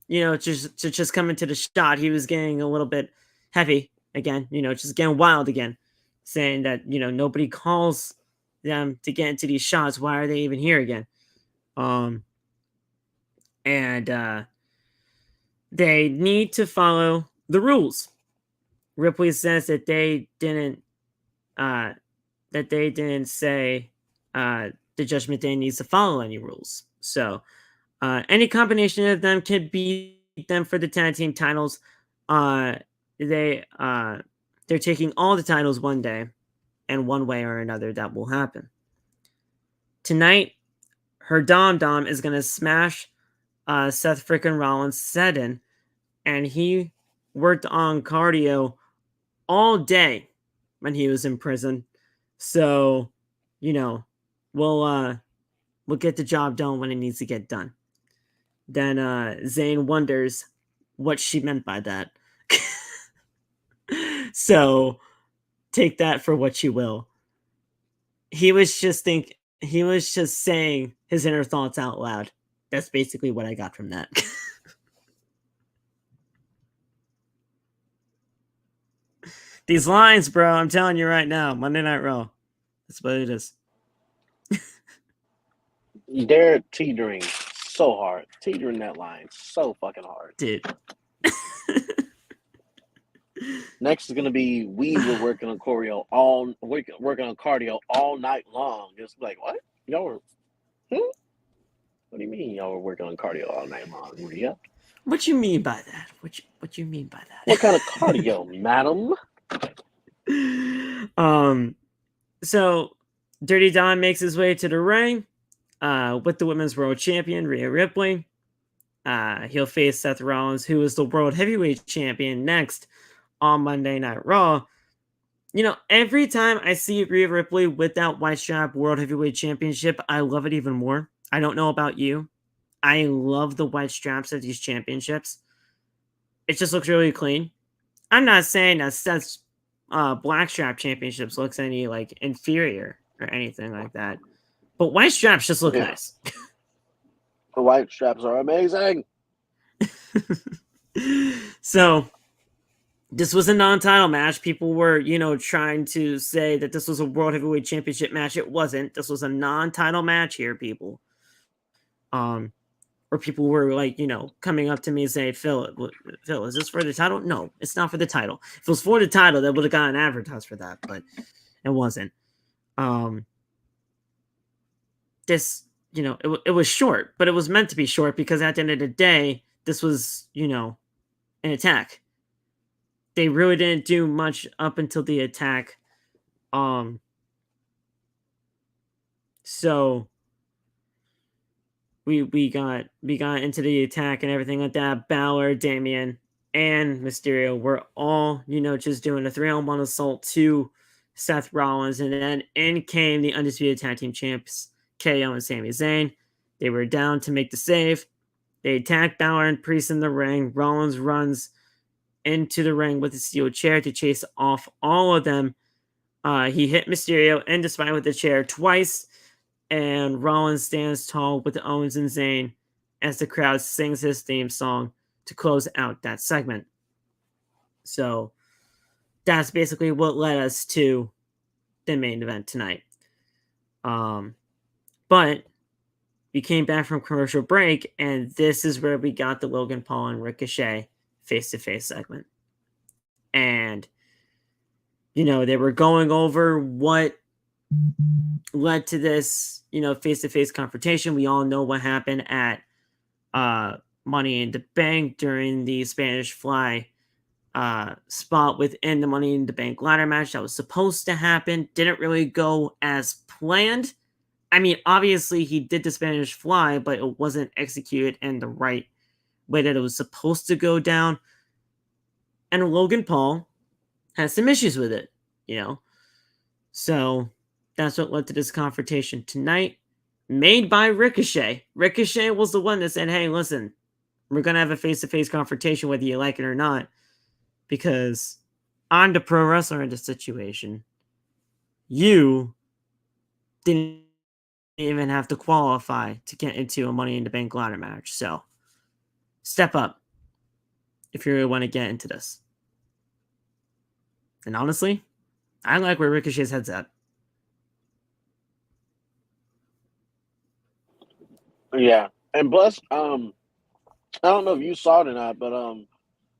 just come into the shot. He was getting a little bit heavy again, just getting wild again, saying that, nobody calls them to get into these shots. Why are they even here again? And they need to follow the rules. Ripley says that they didn't say the Judgment Day needs to follow any rules. So any combination of them can beat them for the tag team titles. They're taking all the titles one day, and one way or another that will happen. Tonight, her Dom is gonna smash Seth freaking Rollins Seddon, and he worked on cardio all day when he was in prison. So, we'll get the job done when it needs to get done. Then Zayn wonders what she meant by that. So take that for what you will. He was just saying his inner thoughts out loud. That's basically what I got from that. These lines, bro, I'm telling you right now, Monday Night Raw. That's what it is. They're teetering so hard. Teetering that line so fucking hard. Dude. Next is gonna be we were working on cardio all night long. Just like, what? Y'all were What do you mean y'all were working on cardio all night long, Rhea? What you mean by that? What you mean by that? What kind of cardio, madam? So Dirty Dom makes his way to the ring with the Women's World Champion, Rhea Ripley. He'll face Seth Rollins, who is the World Heavyweight Champion, next on Monday Night Raw. Every time I see Rhea Ripley with that white strap World Heavyweight Championship, I love it even more. I don't know about you. I love the white straps of these championships. It just looks really clean. I'm not saying that Seth's black strap championships looks any inferior or anything like that, but white straps just look nice. The white straps are amazing. So this was a non-title match. People were, trying to say that this was a World Heavyweight Championship match. It wasn't. This was a non-title match here, people. Or people were coming up to me and saying, Phil, is this for the title? No, it's not for the title. If it was for the title, they would have gotten advertised for that, but it wasn't. This, it was short, but it was meant to be short because at the end of the day, this was, an attack. They really didn't do much up until the attack. So we got into the attack and everything like that. Balor, Damian, and Mysterio were all, just doing a 3-on-1 assault to Seth Rollins, and then in came the Undisputed Tag Team Champs, KO and Sami Zayn. They were down to make the save. They attacked Balor and Priest in the ring. Rollins runs into the ring with a steel chair to chase off all of them. He hit Mysterio and the spine with the chair twice, and Rollins stands tall with Owens and Zayn as the crowd sings his theme song to close out that segment. So that's basically what led us to the main event tonight. But we came back from commercial break, and this is where we got the Logan Paul and Ricochet face-to-face segment. And, they were going over what led to this, face-to-face confrontation. We all know what happened at Money in the Bank during the Spanish Fly spot within the Money in the Bank ladder match that was supposed to happen. Didn't really go as planned. I mean, obviously he did the Spanish Fly, but it wasn't executed in the right way that it was supposed to go down. And Logan Paul has some issues with it, So that's what led to this confrontation tonight, made by Ricochet. Ricochet was the one that said, hey, listen, we're going to have a face-to-face confrontation whether you like it or not, because I'm the pro wrestler in this situation. You didn't even have to qualify to get into a Money in the Bank ladder match. So step up if you really want to get into this. And honestly, I like where Ricochet's head's at. Yeah. And plus, I don't know if you saw it or not, but on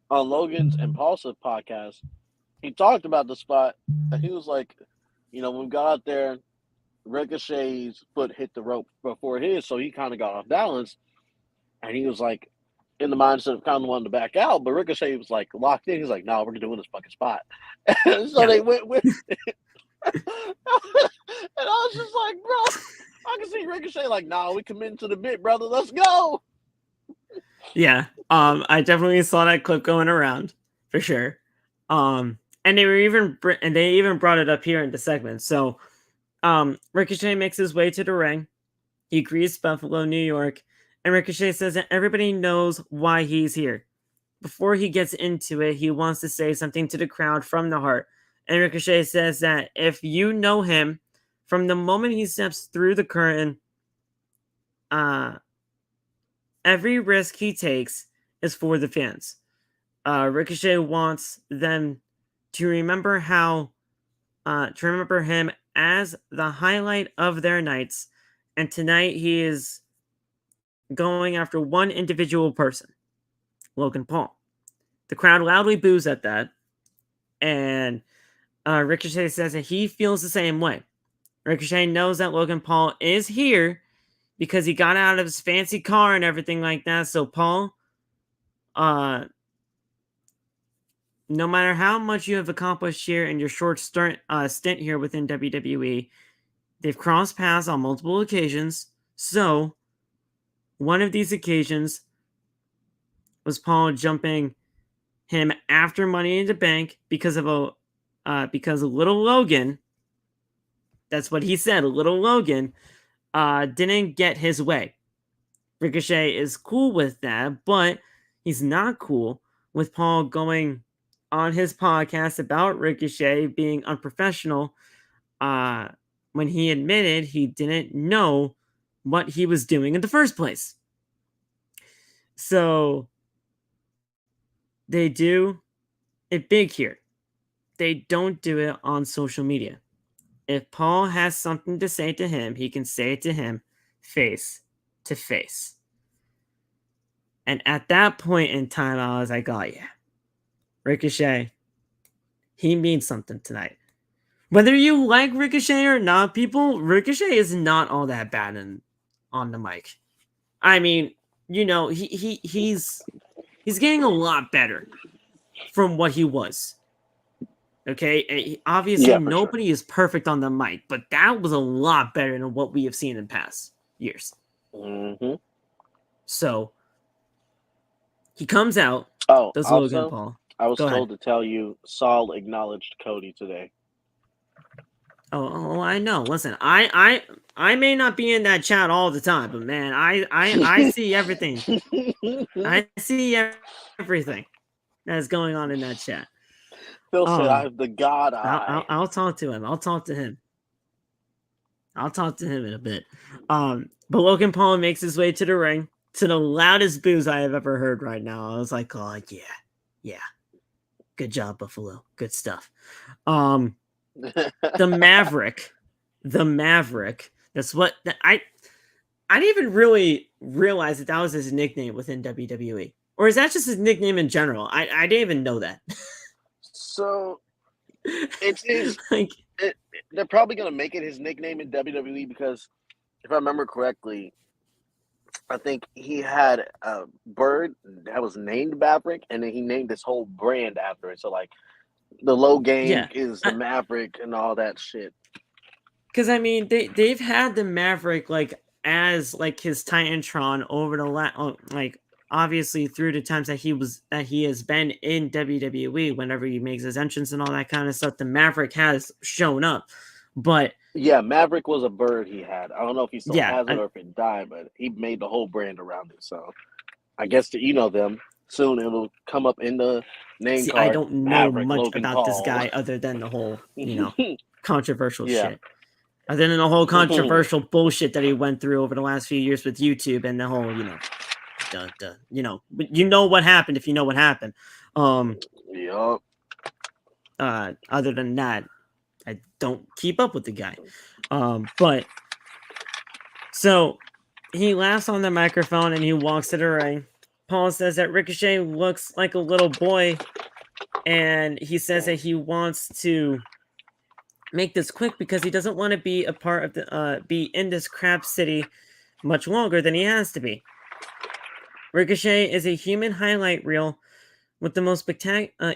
Logan's Impulsive podcast, he talked about the spot, and he was like, when we got out there, Ricochet's foot hit the rope before his, so he kind of got off balance, and he was like, in the mindset of kind of wanting to back out, but Ricochet was like locked in. He's like, "No, we're doing this fucking spot." So they went with it. And I was just like, bro, I can see Ricochet like, "Nah, we committed to the bit, brother. Let's go." Yeah, I definitely saw that clip going around for sure. And they even brought it up here in the segment. So, Ricochet makes his way to the ring. He greets Buffalo, New York, and Ricochet says that everybody knows why he's here. Before he gets into it, he wants to say something to the crowd from the heart. And Ricochet says that if you know him, from the moment he steps through the curtain, every risk he takes is for the fans. Ricochet wants them to remember him as the highlight of their nights. And tonight he is going after one individual person, Logan Paul. The crowd loudly boos at that. And Ricochet says that he feels the same way. Ricochet knows that Logan Paul is here because he got out of his fancy car and everything like that. So Paul, no matter how much you have accomplished here in your short stint here within WWE, they've crossed paths on multiple occasions. So one of these occasions was Paul jumping him after Money in the Bank because little Logan, that's what he said, little Logan, didn't get his way. Ricochet is cool with that, but he's not cool with Paul going on his podcast about Ricochet being unprofessional when he admitted he didn't know what he was doing in the first place. So they do it big here. They don't do it on social media. If Paul has something to say to him, he can say it to him face to face. And at that point in time, I was like, oh yeah, Ricochet, he means something tonight. Whether you like Ricochet or not, people, Ricochet is not all that bad on the mic. I mean, he's getting a lot better from what he was. Okay, obviously nobody is perfect on the mic, but that was a lot better than what we have seen in past years. Mm-hmm. So he comes out. Oh, does also, Logan Paul. I was told to tell you Saul acknowledged Cody today. Oh, I know. Listen, I may not be in that chat all the time, but man, I see everything. I see everything that's going on in that chat. Phil said, "I have the God eye." I'll talk to him. I'll talk to him in a bit. But Logan Paul makes his way to the ring to the loudest boos I have ever heard right now. I was like, oh yeah. Good job, Buffalo. Good stuff. The Maverick. That's what I didn't even really realize that was his nickname within WWE. Or is that just his nickname in general? I didn't even know that. So it's they're probably gonna make it his nickname in WWE because if I remember correctly, I think he had a bird that was named Maverick, and then he named his whole brand after it. So like the low game is the Maverick and all that shit. Because I mean, they've had the Maverick as his Titantron over the obviously through the times that he has been in WWE. Whenever he makes his entrance and all that kind of stuff, the Maverick has shown up. But yeah, Maverick was a bird he had. I don't know if he still has it or if it died, but he made the whole brand around it. So I guess you know them. soon it'll come up in the name See, I card. don't know Maverick much Logan about this Paul. guy other than the whole, controversial Yeah. shit. Other than the whole controversial bullshit that he went through over the last few years with YouTube and the whole, you know what happened if you know what happened. Yup. Other than that, I don't keep up with the guy. But so he laughs on the microphone and he walks to the ring. Paul says that Ricochet looks like a little boy, and he says that he wants to make this quick because he doesn't want to be a part of the be in this crap city much longer than he has to be. Ricochet is a human highlight reel with the most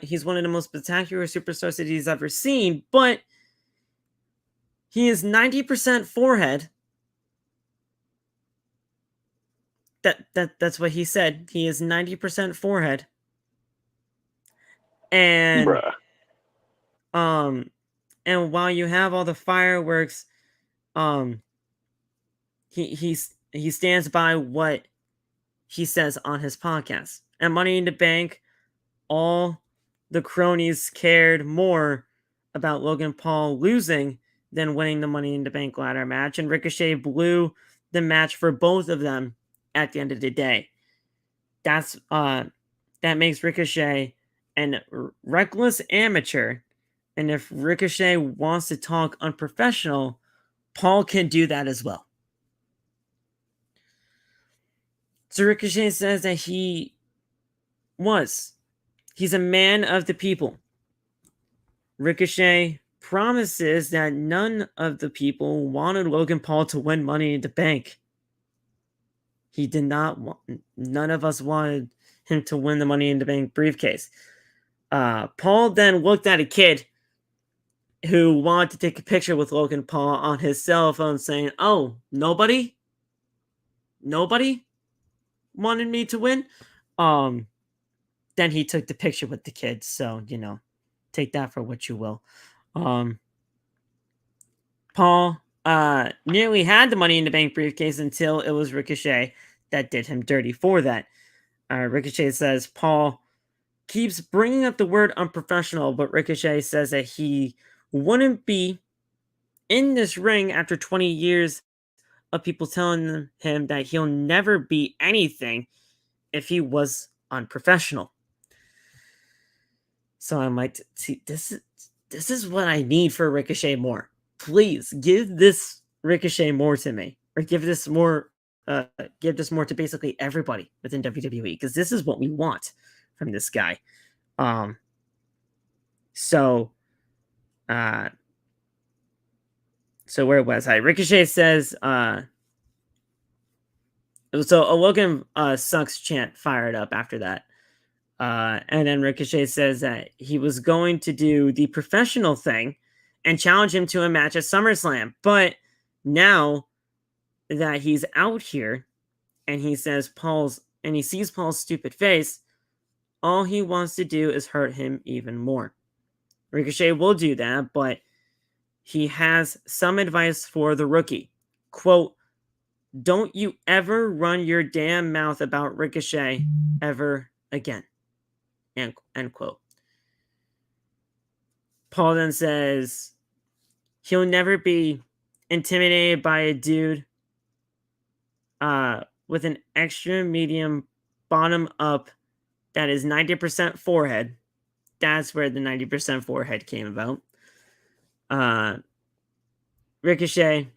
he's one of the most spectacular superstars that he's ever seen, but he is 90% forehead. That's what he said. He is 90% forehead. And Bruh. And while you have all the fireworks, he stands by what he says on his podcast. At Money in the Bank, all the cronies cared more about Logan Paul losing than winning the Money in the Bank ladder match, and Ricochet blew the match for both of them at the end of the day. That makes Ricochet an reckless amateur, and if Ricochet wants to talk unprofessional, Paul can do that as well. So Ricochet says that he's a man of the people. Ricochet promises that none of the people wanted Logan Paul to win Money in the Bank. He did not want, none of us wanted him to win the Money in the Bank briefcase. Paul then looked at a kid who wanted to take a picture with Logan Paul on his cell phone saying, "Oh, nobody wanted me to win." Then he took the picture with the kid. So, take that for what you will. Paul nearly had the Money in the Bank briefcase until it was Ricochet that did him dirty for that. Ricochet says Paul keeps bringing up the word unprofessional, but Ricochet says that he wouldn't be in this ring after 20 years of people telling him that he'll never be anything if he was unprofessional. So I'm like, see, this is what I need for Ricochet more. Please give this Ricochet more to me, or give this more to basically everybody within WWE, because this is what we want from this guy. So where was I? Ricochet says, so a Logan sucks chant fired up after that. And then Ricochet says that he was going to do the professional thing and challenge him to a match at SummerSlam. But now that he's out here and he sees Paul's stupid face, all he wants to do is hurt him even more. Ricochet will do that, but he has some advice for the rookie. Quote, "Don't you ever run your damn mouth about Ricochet ever again." End quote. Paul then says he'll never be intimidated by a dude with an extra medium bottom up that is 90% forehead. That's where the 90% forehead came about. Ricochet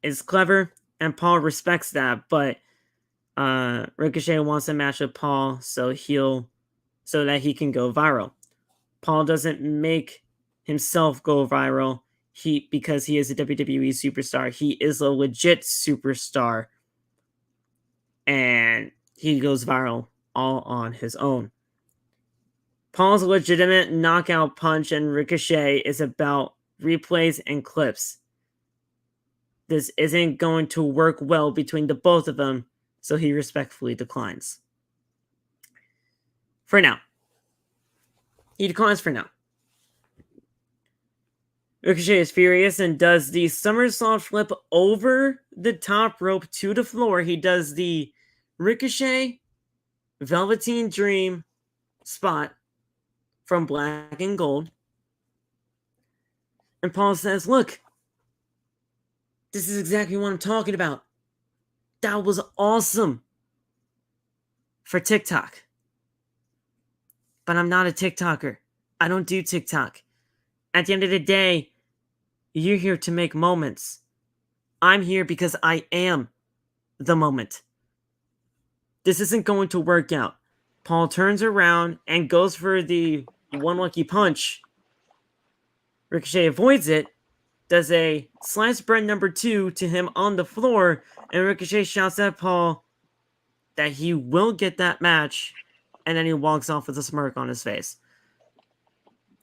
is clever, and Paul respects that, but Ricochet wants a match with Paul so that he can go viral. Paul doesn't make himself go viral because he is a WWE superstar. He is a legit superstar, and he goes viral all on his own. Paul's a legitimate knockout punch, and Ricochet is about replays and clips. This isn't going to work well between the both of them, so he respectfully declines. For now. He declines for now. Ricochet is furious and does the somersault flip over the top rope to the floor. He does the Ricochet Velveteen Dream spot from Black and Gold. And Paul says, look, this is exactly what I'm talking about. That was awesome for TikTok. But I'm not a TikToker. I don't do TikTok. At the end of the day, you're here to make moments. I'm here because I am the moment. This isn't going to work out. Paul turns around and goes for the one lucky punch. Ricochet avoids it, does a sliced bread number 2 to him on the floor, and Ricochet shouts at Paul that he will get that match, and then he walks off with a smirk on his face.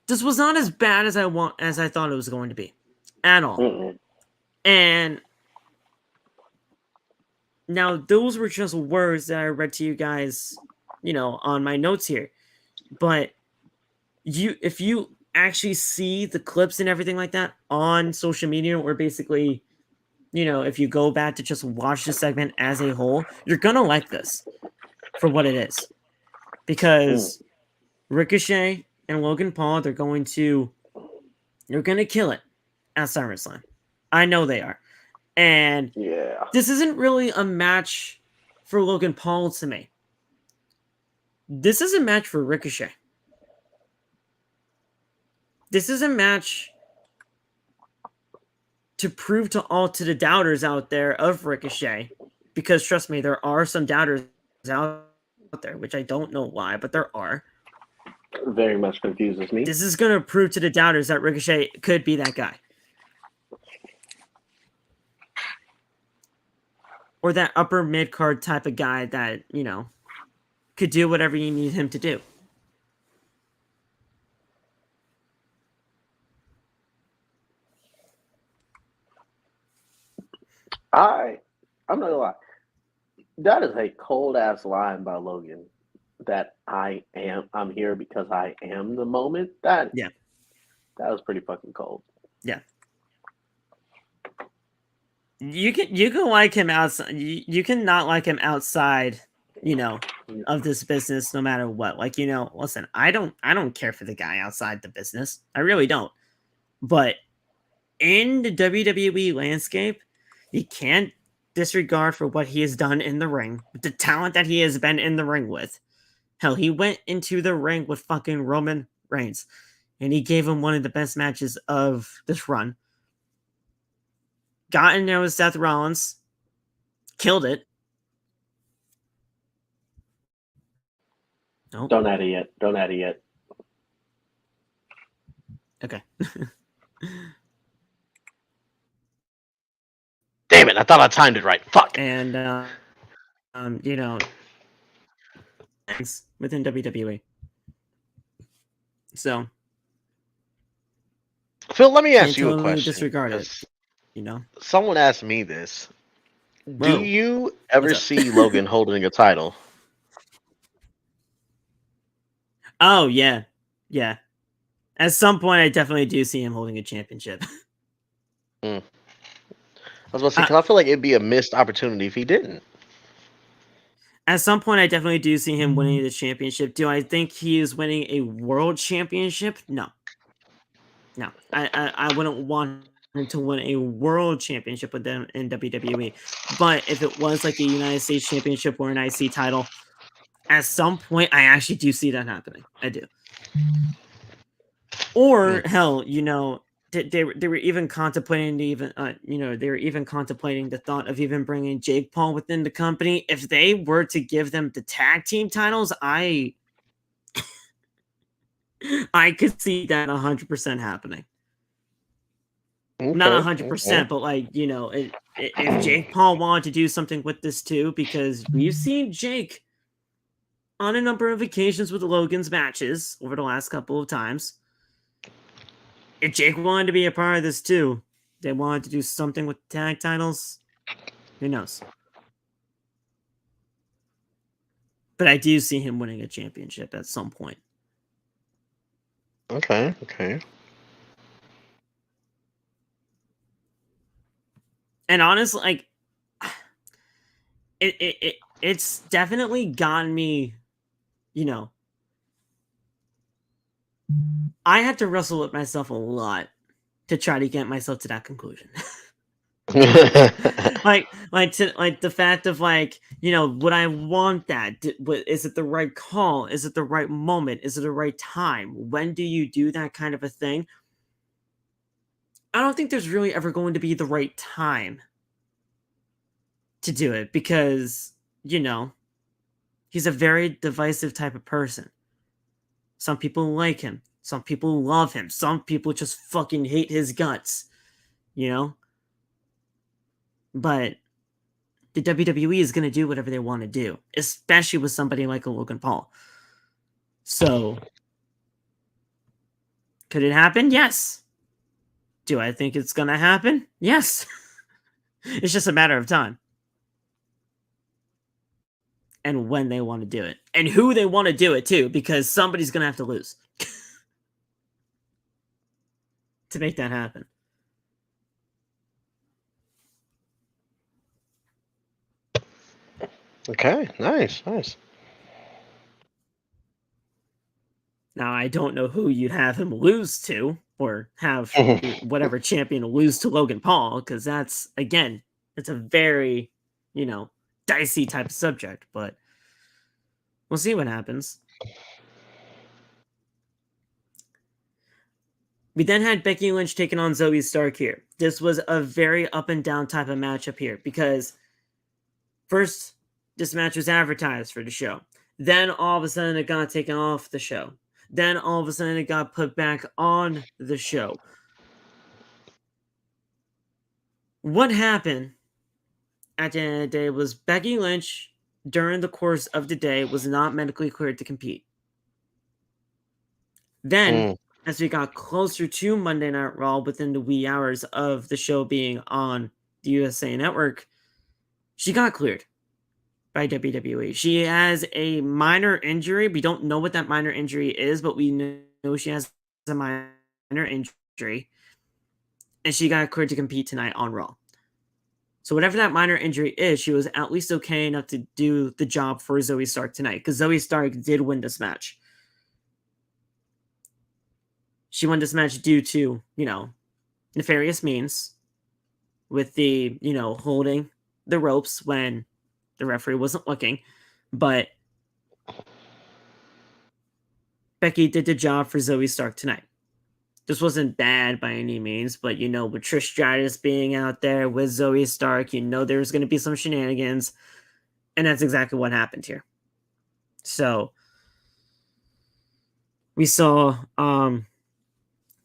This was not as bad as I thought it was going to be, at all. Mm-mm. And now those were just words that I read to you guys, on my notes here. But if you actually see the clips and everything like that on social media, or basically, if you go back to just watch the segment as a whole, you're gonna like this for what it is. Because Ricochet and Logan Paul, they're gonna kill it at SummerSlam. I know they are. And this isn't really a match for Logan Paul to me. This is a match for Ricochet. This is a match to prove to the doubters out there of Ricochet, because trust me, there are some doubters out there, which I don't know why, but there are. Very much confuses me. This is going to prove to the doubters that Ricochet could be that guy. Or that upper mid-card type of guy that, could do whatever you need him to do. I'm not gonna lie. That is a cold ass line by Logan. That I'm here because I am the moment. That was pretty fucking cold. Yeah. You can like him outside. You can not like him outside, of this business, no matter what. Like, listen, I don't care for the guy outside the business. I really don't. But in the WWE landscape, you can't disregard for what he has done in the ring, the talent that he has been in the ring with. Hell, he went into the ring with fucking Roman Reigns, and he gave him one of the best matches of this run. Got in there with Seth Rollins, killed it. Nope. Don't add it yet. Okay. Damn it! I thought I timed it right. Fuck. And within WWE. So, Phil, let me ask you a question. Disregard it. Someone asked me this. Bro, do you ever see Logan holding a title? Oh, yeah. Yeah. At some point, I definitely do see him holding a championship. I was about to say, because I feel like it'd be a missed opportunity if he didn't. At some point, I definitely do see him winning the championship. Do I think he is winning a world championship? No. No. I wouldn't want him to win a world championship with them in WWE. But if it was like a United States championship or an IC title, at some point, I actually do see that happening. I do. Or hell, they were even contemplating the thought of even bringing Jake Paul within the company. If they were to give them the tag team titles, I could see that 100% happening. Okay, not 100%, but like, if Jake Paul wanted to do something with this too, because we've seen Jake on a number of occasions with Logan's matches over the last couple of times. If Jake wanted to be a part of this too, they wanted to do something with tag titles, who knows? But I do see him winning a championship at some point. Okay. And honestly, like, it's definitely gotten me you know, I had to wrestle with myself a lot to try to get myself to that conclusion. like the fact of like, you know, would I want that? Is it the right call? Is it the right moment? Is it the right time? When do you do that kind of a thing? I don't think there's really ever going to be the right time to do it because, you know, he's a very divisive type of person. Some people like him. Some people love him. Some people just fucking hate his guts, you know? But the WWE is going to do whatever they want to do, especially with somebody like a Logan Paul. So, could it happen? Yes. Do I think it's going to happen? Yes. It's just a matter of time. And when they want to do it. And who they want to do it to, because somebody's going to have to lose to make that happen. Okay, nice. Now, I don't know who you'd have him lose to, or have whatever champion lose to Logan Paul, because that's, again, it's a very, you know, dicey type of subject, but we'll see what happens. We then had Becky Lynch taking on Zoe Stark here. This was a very up and down type of matchup here, because first, this match was advertised for the show. Then all of a sudden it got taken off the show. Then all of a sudden it got put back on the show. What happened at the end of the day was Becky Lynch, during the course of the day, was not medically cleared to compete. Then, as we got closer to Monday Night Raw, within the wee hours of the show being on the USA Network, she got cleared by WWE. She has a minor injury. We don't know what that minor injury is, but we know she has a minor injury. And she got cleared to compete tonight on Raw. So whatever that minor injury is, she was at least okay enough to do the job for Zoe Stark tonight, because Zoe Stark did win this match. She won this match due to, you know, nefarious means, with the, you know, holding the ropes when the referee wasn't looking. But Becky did the job for Zoe Stark tonight. This wasn't bad by any means, but, you know, with Trish Stratus being out there with Zoe Stark, you know there's going to be some shenanigans, and that's exactly what happened here. So, we saw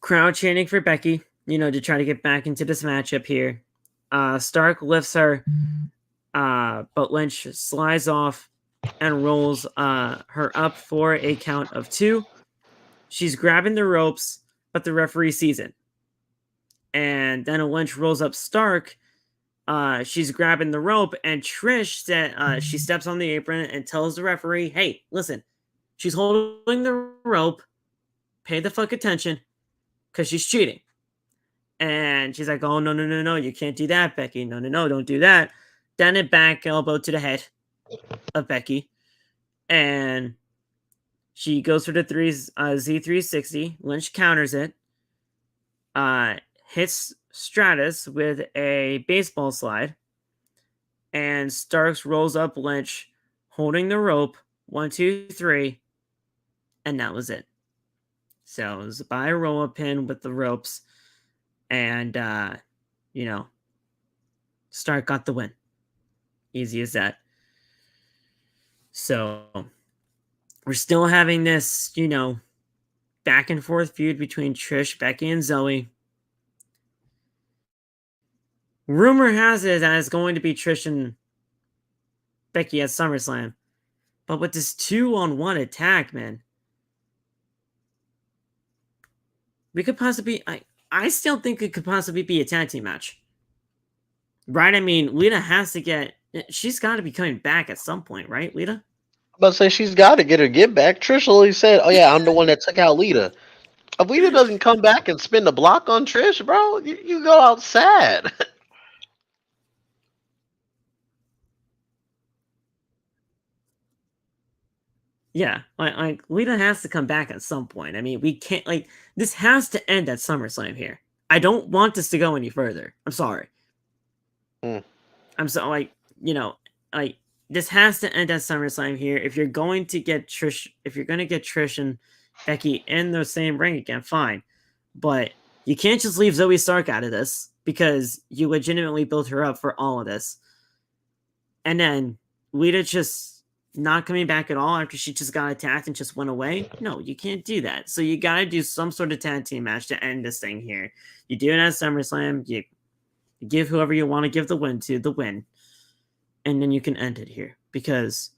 crowd chanting for Becky, you know, to try to get back into this matchup here. Stark lifts her, but Lynch slides off and rolls her up for a count of 2. She's grabbing the ropes, but the referee sees it. And then Lynch rolls up Stark. She's grabbing the rope, and Trish said she steps on the apron and tells the referee, "Hey, listen, she's holding the rope. Pay the fuck attention, because she's cheating." And she's like, "Oh, no, you can't do that, Becky. No, don't do that." Then a back elbow to the head of Becky, and she goes for the Z360. Lynch counters it, hits Stratus with a baseball slide, and Starks rolls up Lynch, holding the rope. 1, 2, 3, and that was it. So it was by a roll-up pin with the ropes, and you know, Stark got the win. Easy as that. So we're still having this, you know, back and forth feud between Trish, Becky, and Zoe. Rumor has it that it's going to be Trish and Becky at SummerSlam. But with this 2-on-1 attack, man, we could possibly... I still think it could possibly be a tag team match. Right? I mean, Lita has to get... She's got to be coming back at some point, right, Lita? I'm about to say she's got to get her get back. Trish literally said, "Oh yeah, I'm the one that took out Lita." If Lita doesn't come back and spin the block on Trish, bro, you go out sad. Yeah, like Lita has to come back at some point. I mean, we can't this has to end at SummerSlam here. I don't want this to go any further. I'm sorry. Mm. I'm so like this has to end at SummerSlam here. If you're going to get Trish, if you're going to get Trish and Becky in the same ring again, fine. But you can't just leave Zoe Stark out of this because you legitimately built her up for all of this. And then Lita just not coming back at all after she just got attacked and just went away. No, you can't do that. So you got to do some sort of tag team match to end this thing here. You do it at SummerSlam. You give whoever you want to give the win to the win. And then you can end it here. Because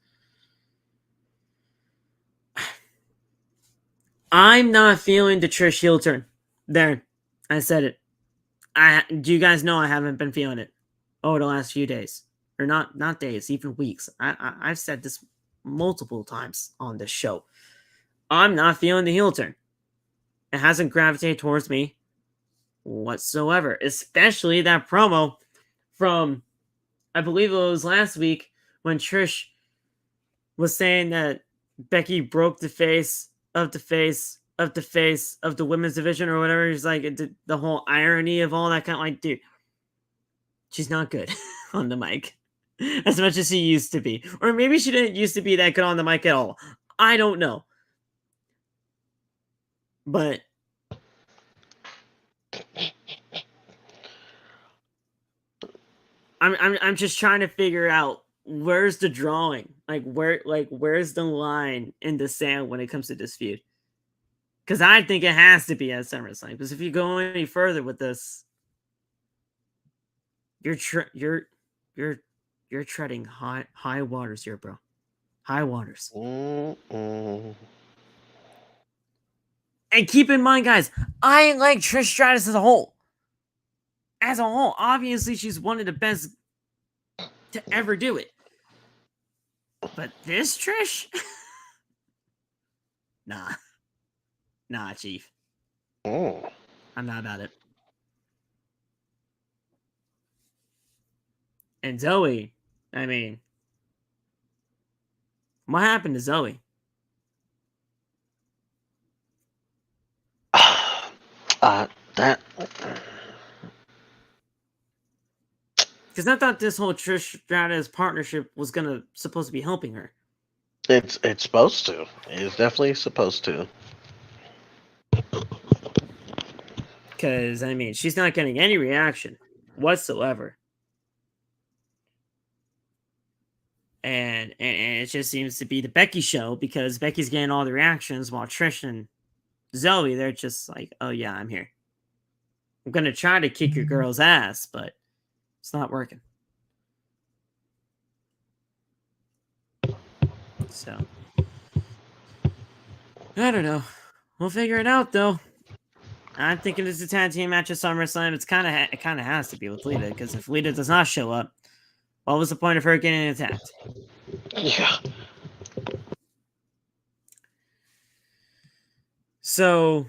I'm not feeling the Trish heel turn. There. I said it. Do you guys know I haven't been feeling it over the last few days? Or not days, even weeks. I've said this multiple times on this show. I'm not feeling the heel turn. It hasn't gravitated towards me whatsoever. Especially that promo from, I believe it was last week, when Trish was saying that Becky broke the face of the face of the face of the women's division or whatever. He's like, the whole irony of all that kind of like, dude, she's not good on the mic as much as she used to be. Or maybe she didn't used to be that good on the mic at all. I don't know. But I'm just trying to figure out where's the drawing? Where's the line in the sand when it comes to this feud? Because I think it has to be at SummerSlam. Because if you go any further with this, you're treading high waters here, bro. High waters. Mm-mm. And keep in mind, guys, I like Trish Stratus as a whole. As a whole, obviously she's one of the best to ever do it. But this Trish? Nah, Chief. Mm. I'm not about it. And Zoe, I mean, what happened to Zoe? That. Because I thought this whole Trish Stratus partnership was supposed to be helping her. It's supposed to. It's definitely supposed to. Because, I mean, she's not getting any reaction whatsoever. And it just seems to be the Becky show because Becky's getting all the reactions while Trish and Zoe, they're just like, oh yeah, I'm here. I'm going to try to kick your girl's ass, but it's not working. So, I don't know. We'll figure it out, though. I'm thinking it's a tag team match at SummerSlam. It kind of has to be with Lita, because if Lita does not show up, what was the point of her getting attacked? Yeah. So,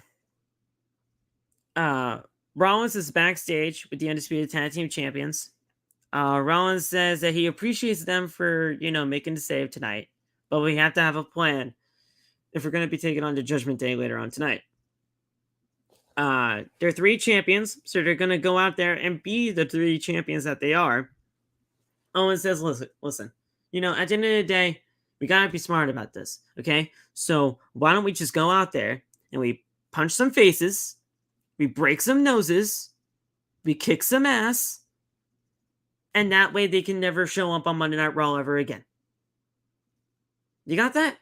Rollins is backstage with the Undisputed Tag Team Champions. Rollins says that he appreciates them for, making the save tonight, but we have to have a plan if we're going to be taking on the Judgment Day later on tonight. They're 3 champions, so they're going to go out there and be the 3 champions that they are. Owen says, listen, at the end of the day, we got to be smart about this, okay? So why don't we just go out there and we punch some faces, we break some noses, we kick some ass, and that way they can never show up on Monday Night Raw ever again. You got that?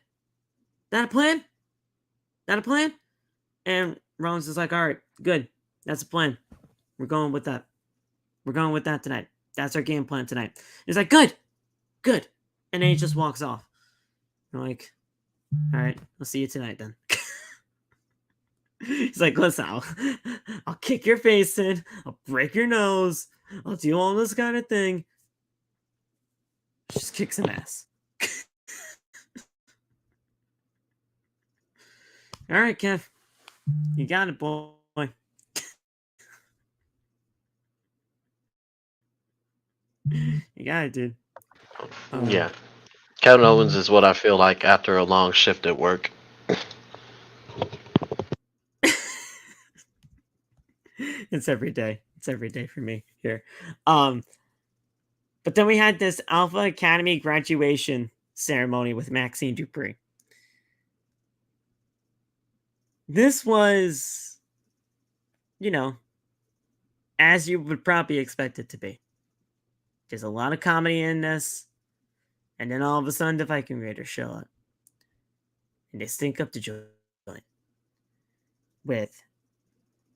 That a plan? That a plan? And Rollins is like, all right, good. That's a plan. We're going with that. We're going with that tonight. That's our game plan tonight. He's like, good. And then he just walks off. I'm like, all right, I'll see you tonight then. He's like, listen, I'll kick your face in. I'll break your nose. I'll do all this kind of thing. Just kick some ass. All right, Kev. You got it, boy. You got it, dude. Yeah. Kevin Owens is what I feel like after a long shift at work. It's every day. It's every day for me here. But then we had this Alpha Academy graduation ceremony with Maxxine Dupri. This was, as you would probably expect it to be. There's a lot of comedy in this. And then all of a sudden, the Viking Raiders show up. And they stink up the joint with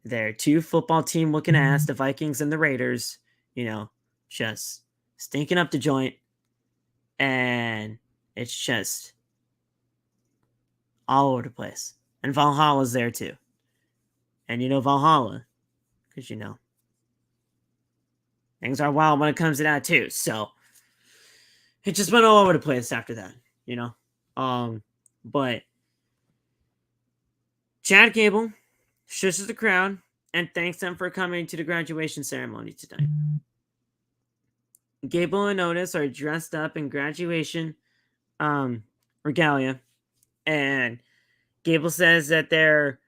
their two football team looking ass, the Vikings and the Raiders, just stinking up the joint. And it's just all over the place. And Valhalla's there too. And Valhalla, because things are wild when it comes to that too. So it just went all over the place after that, But Chad Gable shushes the crowd and thanks them for coming to the graduation ceremony tonight. Gable and Otis are dressed up in graduation regalia, and Gable says that they're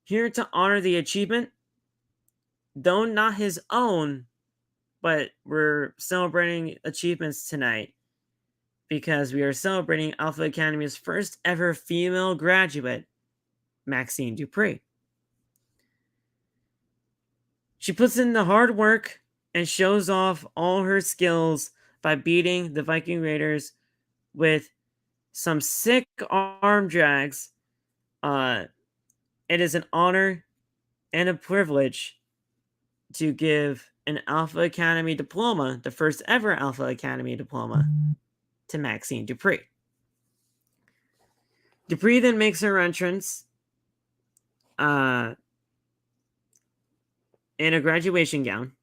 here to honor the achievement, though not his own, but we're celebrating achievements tonight because we are celebrating Alpha Academy's first ever female graduate, Maxxine Dupri. She puts in the hard work and shows off all her skills by beating the Viking Raiders with some sick arm drags. It is an honor and a privilege to give an Alpha Academy diploma, the first ever Alpha Academy diploma, to Maxxine Dupri. Dupri then makes her entrance in a graduation gown.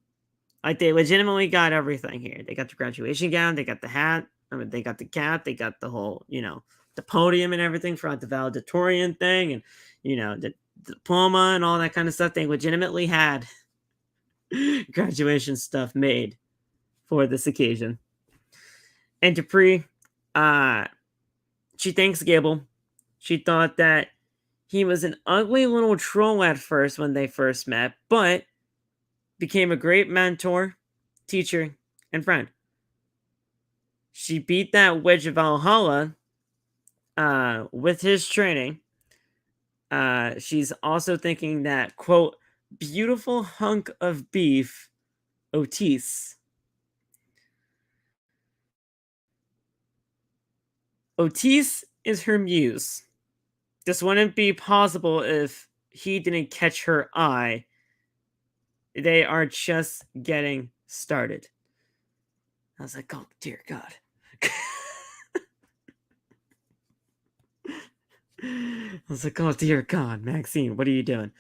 Like, they legitimately got everything here. They got the graduation gown, they got the hat, they got the cap, they got the whole, the podium and everything for the valedictorian thing, and, the diploma and all that kind of stuff. They legitimately had graduation stuff made for this occasion. And Dupri, she thanks Gable. She thought that he was an ugly little troll at first when they first met, but became a great mentor, teacher, and friend. She beat that witch of Valhalla with his training. She's also thinking that, quote, beautiful hunk of beef, Otis. Otis is her muse. This wouldn't be possible if he didn't catch her eye. They are just getting started. I was like, oh, dear God. I was like, oh, dear God, Maxxine, what are you doing?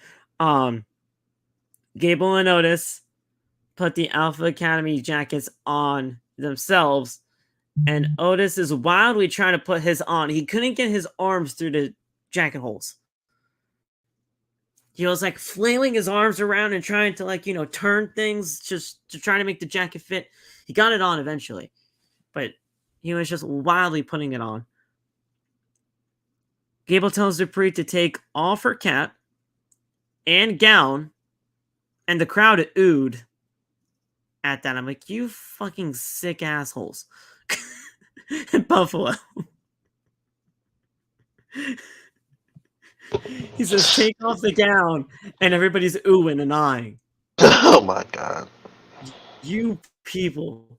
Gable and Otis put the Alpha Academy jackets on themselves, and Otis is wildly trying to put his on. He couldn't get his arms through the jacket holes. He was like flailing his arms around and trying to turn things just to try to make the jacket fit. He got it on eventually, but he was just wildly putting it on. Gable tells Dupri to take off her cap and gown, and the crowd oohed at that. I'm like, you fucking sick assholes. Buffalo. He says, take off the gown, and everybody's oohing and eyeing. Oh my God. You people.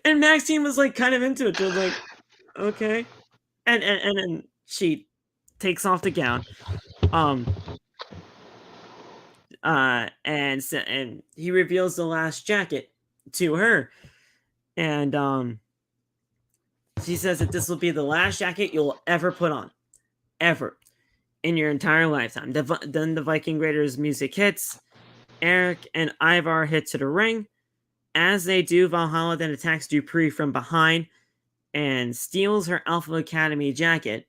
And Maxxine was kind of into it. She was like, okay. And then she takes off the gown. And he reveals the last jacket to her. And she says that this will be the last jacket you'll ever put on. Ever. In your entire lifetime. Then the Viking Raiders music hits. Eric and Ivar hit to the ring. As they do, Valhalla then attacks Dupri from behind and steals her Alpha Academy jacket.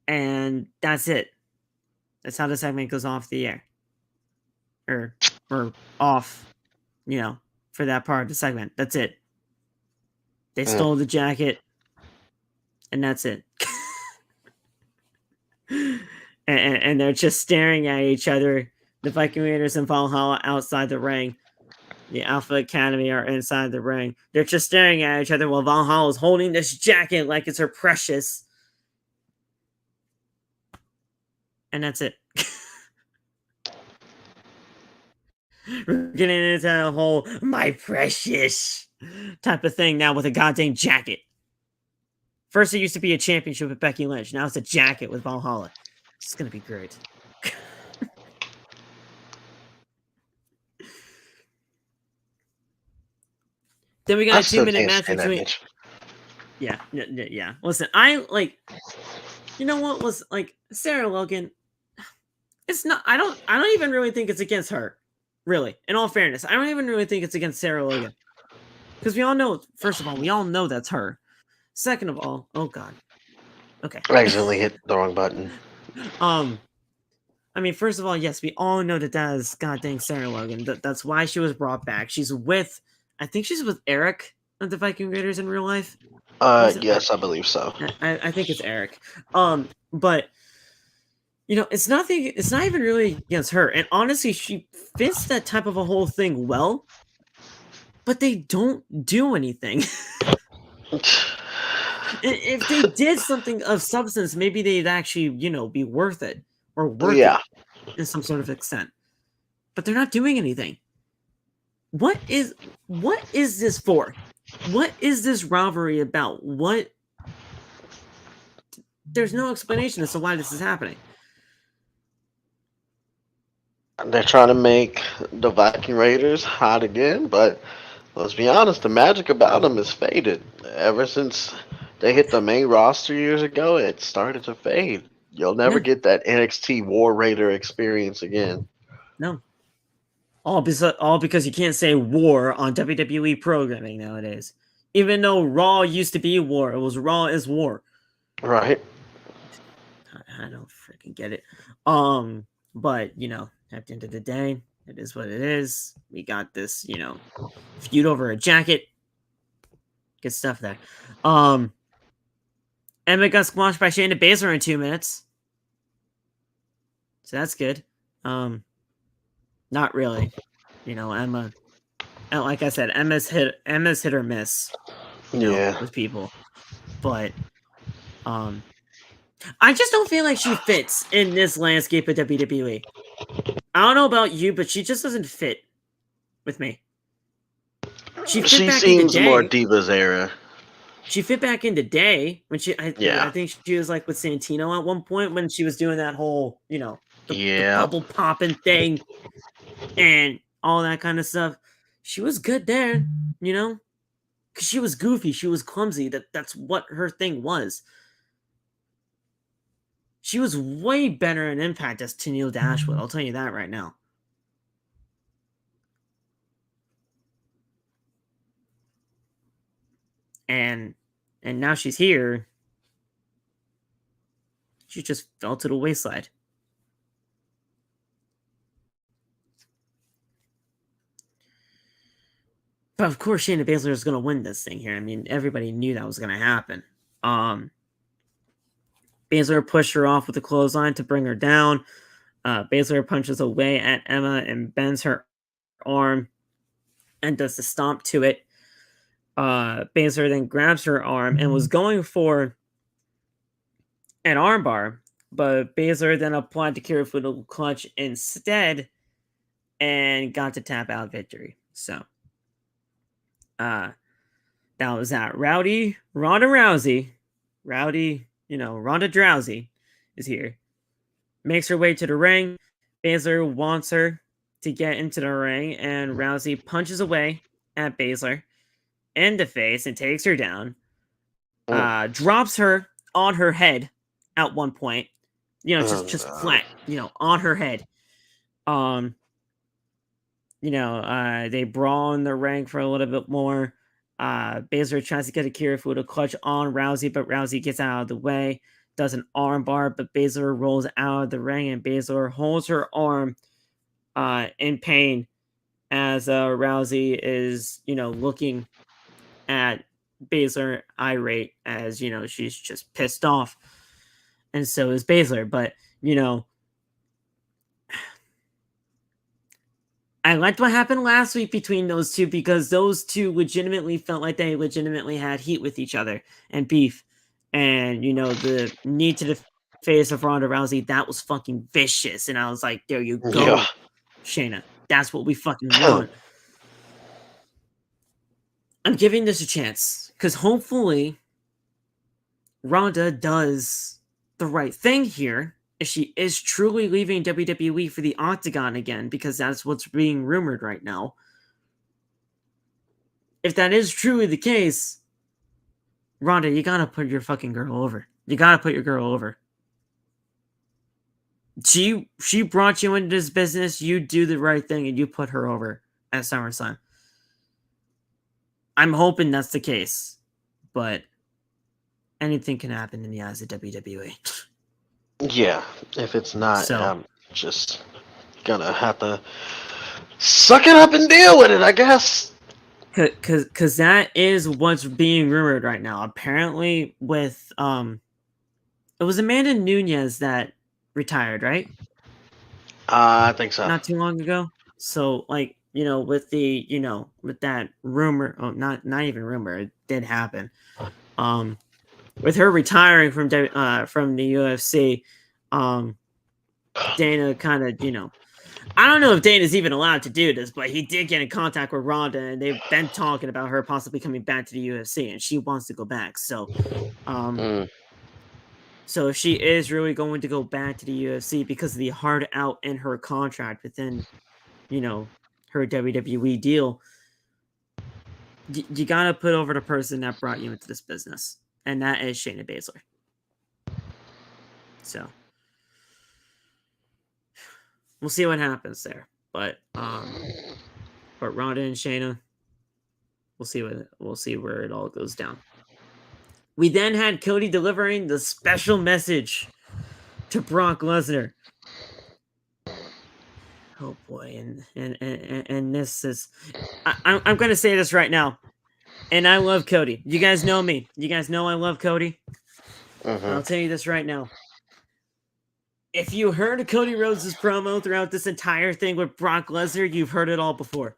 And that's it. That's how the segment goes off the air. Or off, for that part of the segment. That's it. They stole the jacket, and that's it. and they're just staring at each other. The Viking Raiders and Valhalla outside the ring. The Alpha Academy are inside the ring. They're just staring at each other while Valhalla is holding this jacket like it's her precious. And that's it. We're getting into that whole my precious type of thing now with a goddamn jacket. First, it used to be a championship with Becky Lynch. Now it's a jacket with Valhalla. It's going to be great. Then we got a 2-minute match between. Yeah. Listen, you know what was like Sarah Logan? It's not. I don't even really think it's against her. Really, in all fairness, I don't even really think it's against Sarah Logan. Because we all know, first of all, we all know that's her. Second of all, oh god. Okay. I accidentally hit the wrong button. I mean, first of all, yes, we all know that is goddamn Sarah Logan. That's why she was brought back. I think she's with Eric of the Viking Raiders in real life. Yes, I believe so. I think it's Eric. But you know, it's not even really against her. And honestly, she fits that type of a whole thing well. But they don't do anything. If they did something of substance, maybe they'd actually, you know, be worth it or worth it in some sort of extent. But they're not doing anything. What is this for? What is this rivalry about? There's no explanation as to why this is happening. They're trying to make the Viking Raiders hot again, but let's be honest, the magic about them is faded. Ever since they hit the main roster years ago, it started to fade. You'll never get that NXT War Raider experience again. No. All because you can't say war on WWE programming nowadays. Even though Raw used to be war, it was Raw is war. Right. I don't freaking get it. But you know, at the end of the day, it is what it is. We got this, you know, feud over a jacket. Good stuff there. Emma got squashed by Shayna Baszler in 2 minutes. So that's good. Not really. You know, Emma, like I said, Emma's hit or miss. You know, with people. But I just don't feel like she fits in this landscape of WWE. I don't know about you, but she just doesn't fit with me. She seems more Divas era. She fit back in the day when I think she was like with Santino at one point when she was doing that whole, you know, the bubble popping thing and all that kind of stuff. She was good there, you know, because she was goofy, she was clumsy. That's what her thing was. She was way better in Impact as Tennille Dashwood. I'll tell you that right now. And now she's here. She just fell to the wayside. But of course, Shayna Baszler is going to win this thing here. I mean, everybody knew that was going to happen. Baszler pushed her off with a clothesline to bring her down. Baszler punches away at Emma and bends her arm and does the stomp to it. Baszler then grabs her arm and was going for an armbar, but Baszler then applied the Kirifuda clutch instead and got the tap out victory. So, that was that. Ronda Rousey, Ronda Drowsy is here. Makes her way to the ring. Baszler wants her to get into the ring, and Rousey punches away at Baszler in the face and takes her down. Drops her on her head at one point. You know, just flat, you know, on her head. They brawl in the ring for a little bit more. Baszler tries to get a Kirifuda clutch on Rousey, but Rousey gets out of the way, does an arm bar, but Baszler rolls out of the ring, and Baszler holds her arm in pain as Rousey is, looking at Baszler irate as, she's just pissed off. And so is Baszler. But, I liked what happened last week between those two because those two legitimately felt like they legitimately had heat with each other and beef. And, the need to the face of Ronda Rousey, that was fucking vicious. And I was like, there you go, Shayna. That's what we fucking want. I'm giving this a chance because hopefully Ronda does the right thing here if she is truly leaving WWE for the Octagon again, because that's what's being rumored right now. If that is truly the case, Ronda, you gotta put your fucking girl over. You gotta put your girl over. She brought you into this business, you do the right thing, and you put her over at SummerSlam. I'm hoping that's the case, but anything can happen in the eyes of WWE. Yeah, if it's not, I'm just gonna have to suck it up and deal with it, I guess. Because that is what's being rumored right now. Apparently, with it was Amanda Nunes that retired, right? I think so. Not too long ago. So, like, with the with that rumor, not even rumor, it did happen. With her retiring from the UFC, Dana kind of, I don't know if Dana's even allowed to do this, but he did get in contact with Ronda, and they've been talking about her possibly coming back to the UFC, and she wants to go back. So, so if she is really going to go back to the UFC because of the hard out in her contract within, her WWE deal, you gotta put over the person that brought you into this business, and that is Shayna Baszler. So we'll see what happens there, but Ronda and Shayna, we'll see where it all goes down. We then had Cody delivering the special message to Brock Lesnar. Oh boy, and this is, I'm gonna say this right now, and I love Cody. You guys know me. You guys know I love Cody. I'll tell you this right now. If you heard Cody Rhodes' promo throughout this entire thing with Brock Lesnar, you've heard it all before.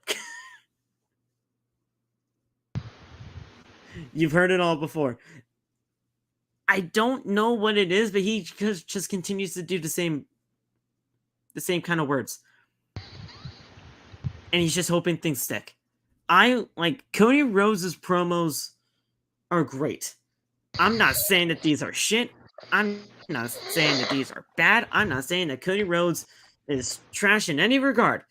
You've heard it all before. I don't know what it is, but he just continues to do the same kind of words. And he's just hoping things stick. I like Cody Rhodes' promos are great. I'm not saying that these are shit. I'm not saying that these are bad. I'm not saying that Cody Rhodes is trash in any regard.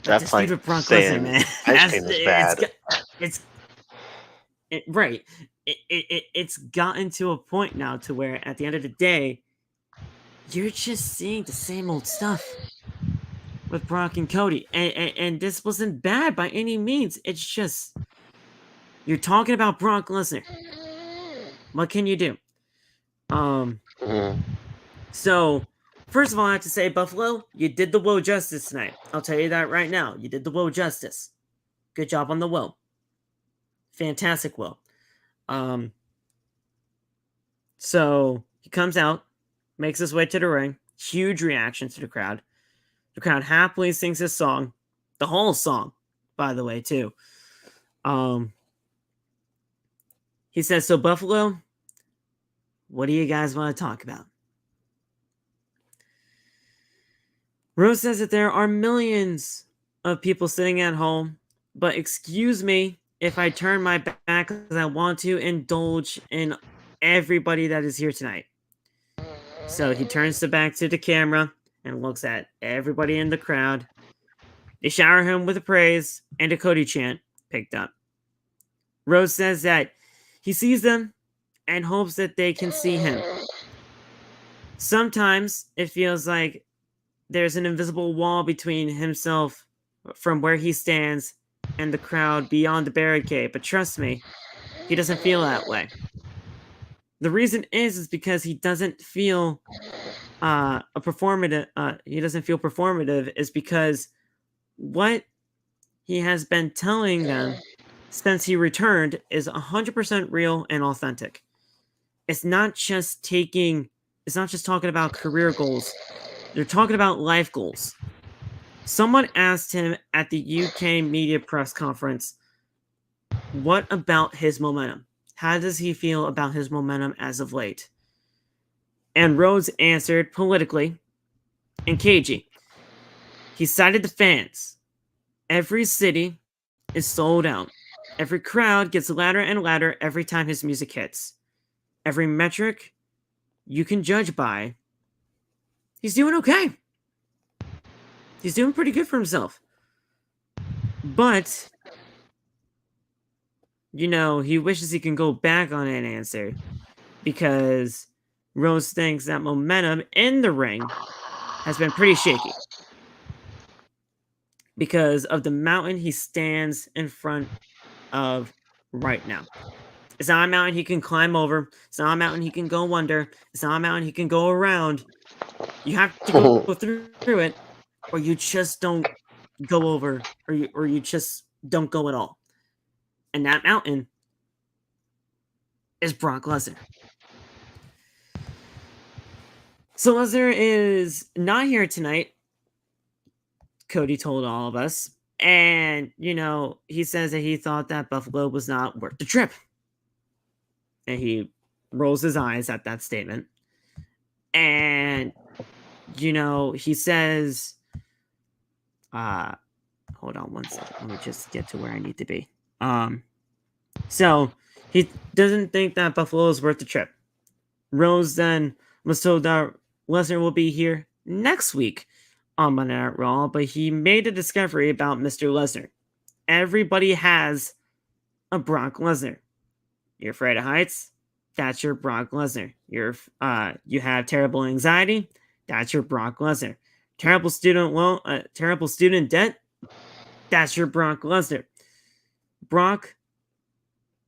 That's like Brock saying Lesnar, man. ice cream is bad. Right. It's gotten to a point now to where at the end of the day, you're just seeing the same old stuff with Brock and Cody. And this wasn't bad by any means. It's just, you're talking about Brock Lesnar. What can you do? So, first of all, I have to say, Buffalo, you did the woe justice tonight. I'll tell you that right now. You did the woe justice. Good job on the woe. Fantastic woe. So, he comes out, makes his way to the ring. Huge reaction to the crowd. The crowd happily sings his song. The whole song, by the way, too. He says, so Buffalo, what do you guys want to talk about? Rose says that there are millions of people sitting at home, but excuse me if I turn my back because I want to indulge in everybody that is here tonight. So he turns the back to the camera and looks at everybody in the crowd. They shower him with praise and a Cody chant picked up. Rose says that he sees them and hopes that they can see him. Sometimes it feels like there's an invisible wall between himself from where he stands and the crowd beyond the barricade, but trust me, he doesn't feel that way. The reason is because he doesn't feel a performative. He doesn't feel performative is because what he has been telling them since he returned is 100% real and authentic. It's not just talking about career goals. They're talking about life goals. Someone asked him at the UK media press conference, what about his momentum? How does he feel about his momentum as of late? And Rhodes answered politically and cagey. He cited the fans. Every city is sold out. Every crowd gets louder and louder every time his music hits. Every metric you can judge by, he's doing okay. He's doing pretty good for himself. But, he wishes he can go back on that answer because Rose thinks that momentum in the ring has been pretty shaky because of the mountain he stands in front of right now. It's not a mountain he can climb over. It's not a mountain he can go under. It's not a mountain he can go around. You have to go through it, or you just don't go over, or you just don't go at all. And that mountain is Brock Lesnar. So Lesnar is not here tonight, Cody told all of us. And, he says that he thought that Buffalo was not worth the trip. And he rolls his eyes at that statement. And, he says, hold on one second. Let me just get to where I need to be. So he doesn't think that Buffalo is worth the trip. Rose then was told that Lesnar will be here next week on Monday Night Raw, but he made a discovery about Mr. Lesnar. Everybody has a Brock Lesnar. You're afraid of heights? That's your Brock Lesnar. You have terrible anxiety? That's your Brock Lesnar. Terrible student debt? That's your Brock Lesnar. Brock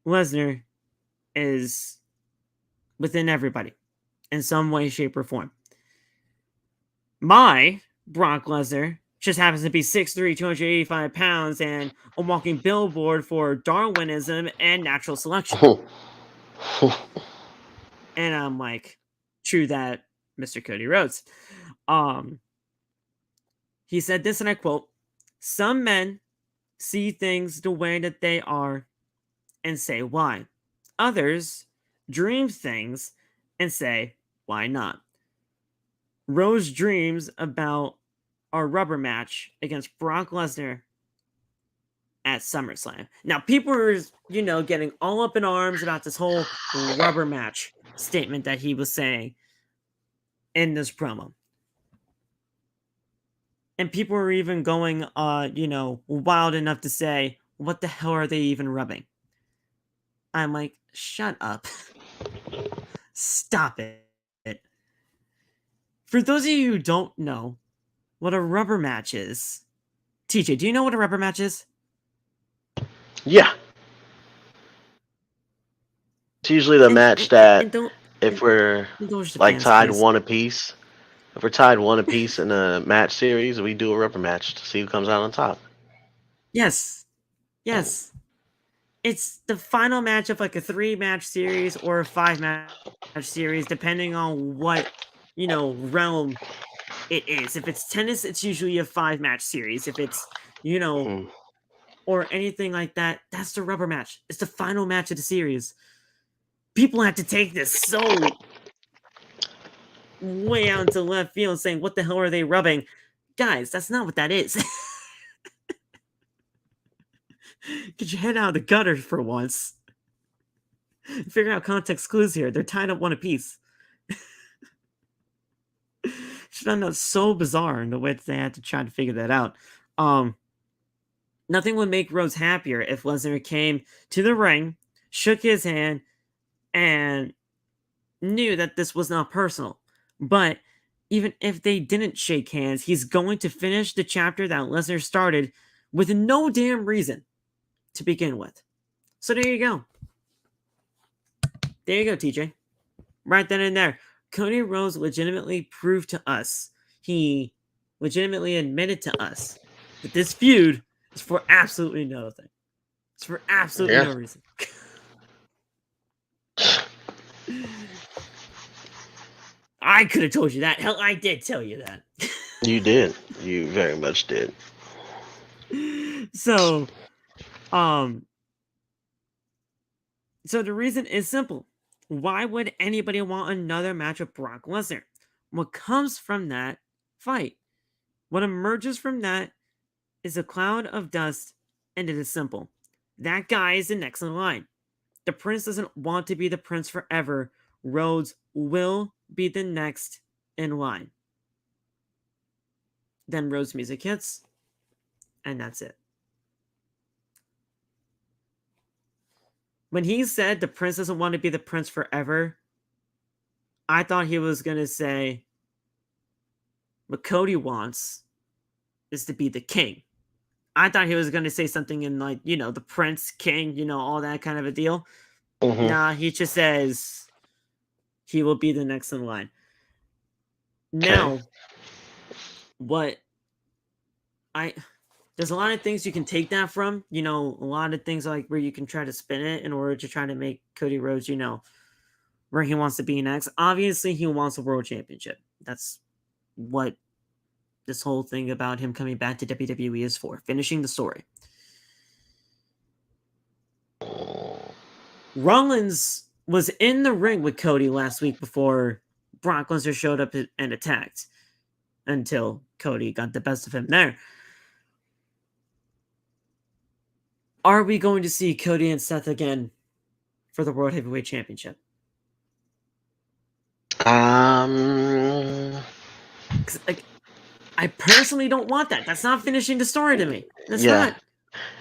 Lesnar is within everybody in some way, shape, or form. My Brock Lesnar just happens to be 6'3", 285 pounds, and a walking billboard for Darwinism and natural selection. And I'm like, true that, Mr. Cody Rhodes. He said this, and I quote, "Some men see things the way that they are and say why. Others dream things and say, why not? Rose dreams about our rubber match against Brock Lesnar at SummerSlam." Now, people are, getting all up in arms about this whole rubber match statement that he was saying in this promo. And people are even going, wild enough to say, what the hell are they even rubbing? I'm like, shut up. Stop it. For those of you who don't know what a rubber match is, TJ, do you know what a rubber match is? Yeah. It's usually the match that if we're like tied one apiece, if we're tied one apiece in a match series, we do a rubber match to see who comes out on top. Yes. It's the final match of like a 3-match series or a 5-match series, depending on what, realm it is. If it's tennis, it's usually a 5-match series. If it's, or anything like that, that's the rubber match. It's the final match of the series. People have to take this so way out into left field saying, what the hell are they rubbing? Guys, that's not what that is. Get your head out of the gutter for once. Figure out context clues here. They're tied up one apiece. Should have done so bizarre in the way that they had to try to figure that out. Nothing would make Rhodes happier if Lesnar came to the ring, shook his hand, and knew that this was not personal. But even if they didn't shake hands, he's going to finish the chapter that Lesnar started with no damn reason to begin with. So there you go. There you go, TJ. Right then and there. Cody Rhodes legitimately proved to us, he legitimately admitted to us that this feud is for absolutely nothing. It's for absolutely no reason. I could have told you that. Hell, I did tell you that. You did. You very much did. So the reason is simple. Why would anybody want another match with Brock Lesnar? What comes from that fight? What emerges from that is a cloud of dust, and it is simple. That guy is the next in line. The prince doesn't want to be the prince forever. Rhodes will be the next in line. Then Rhodes' music hits, and that's it. When he said the prince doesn't want to be the prince forever, I thought he was going to say what Cody wants is to be the king. I thought he was going to say something in like, the prince, king, all that kind of a deal. Mm-hmm. Nah, he just says he will be the next in line. Now, there's a lot of things you can take that from, a lot of things like where you can try to spin it in order to try to make Cody Rhodes, where he wants to be next. Obviously, he wants a world championship. That's what this whole thing about him coming back to WWE is for, finishing the story. Rollins was in the ring with Cody last week before Brock Lesnar showed up and attacked, until Cody got the best of him there. Are we going to see Cody and Seth again for the World Heavyweight Championship? I personally don't want that. That's not finishing the story to me. That's not.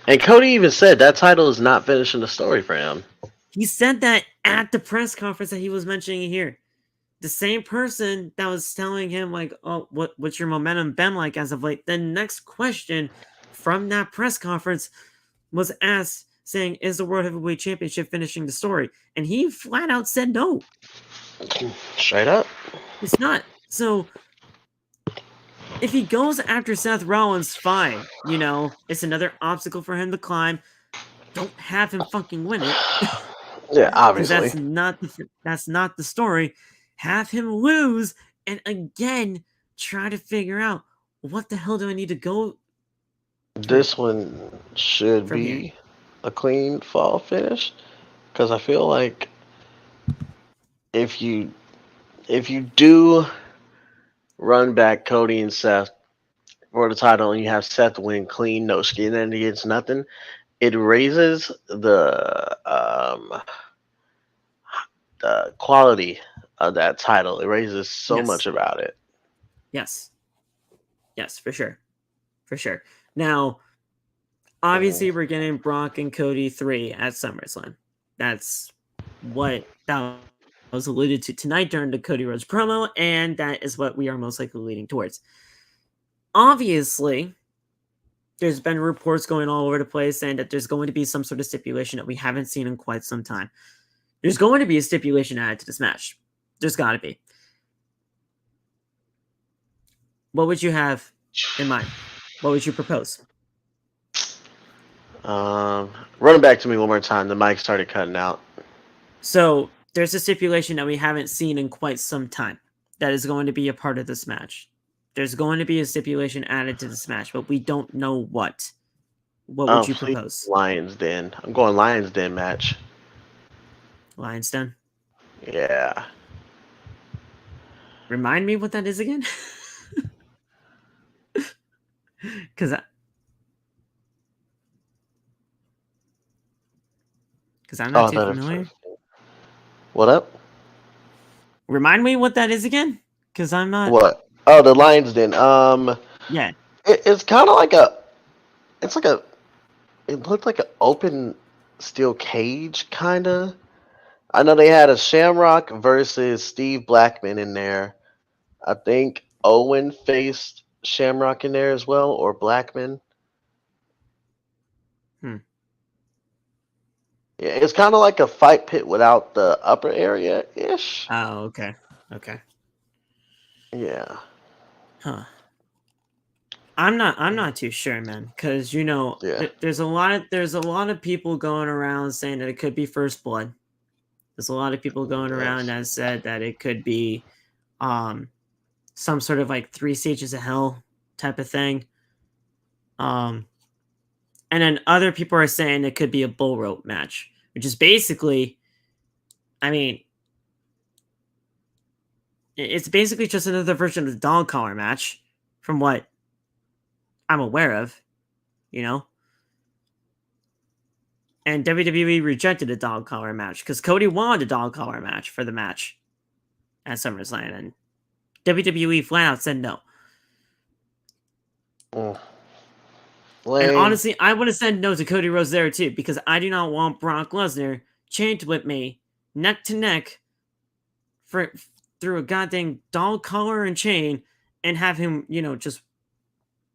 And Cody even said that title is not finishing the story for him. He said that at the press conference that he was mentioning here. The same person that was telling him, like, oh, what's your momentum been like as of late? The next question from that press conference was asked, saying, is the World Heavyweight Championship finishing the story? And he flat out said no. Straight up. It's not. So if he goes after Seth Rollins, fine. It's another obstacle for him to climb. Don't have him fucking win it. Yeah, obviously. That's not the story. Have him lose and again try to figure out what the hell do I need to go. This one should be a clean fall finish, because I feel like if you do run back Cody and Seth for the title and you have Seth win clean, no skin and against nothing, it raises the quality of that title. It raises so much about it. Yes, for sure. Now, obviously, we're getting Brock and Cody 3 at SummerSlam. That's what that was alluded to tonight during the Cody Rhodes promo, and that is what we are most likely leading towards. Obviously, there's been reports going all over the place saying that there's going to be some sort of stipulation that we haven't seen in quite some time. There's going to be a stipulation added to this match. There's got to be. What would you have in mind? What would you propose? Run it back to me one more time. The mic started cutting out. So there's a stipulation that we haven't seen in quite some time that is going to be a part of this match. There's going to be a stipulation added to this match, but we don't know what. What would you propose? Lions Den. I'm going Lions Den match. Lions Den? Yeah. Remind me what that is again? Because I'm not too familiar. What up? Remind me what that is again? Because I'm not. What? Oh, the Lions Den. Yeah. It's kind of like it looked like an open steel cage, kind of. I know they had a Shamrock versus Steve Blackman in there. I think Owen faced Shamrock in there as well, or Blackman. Yeah, it's kind of like a fight pit without the upper area ish. Oh, okay. Okay. Yeah. Huh. I'm not too sure, man, because Yeah. there's a lot of people going around saying that it could be First Blood. There's a lot of people going around Yes. that said that it could be some sort of like 3 stages of hell type of thing. And then other people are saying it could be a bull rope match, which is basically, I mean, it's basically just another version of the dog collar match, from what I'm aware of, you know. And WWE rejected a dog collar match because Cody wanted a dog collar match for the match at SummerSlam, and WWE flat out said no. Mm. And Lame. honestly, I would have said no to Cody Rhodes there too, because I do not want Brock Lesnar chained with me, neck to neck, through a goddamn dog collar and chain, and have him, just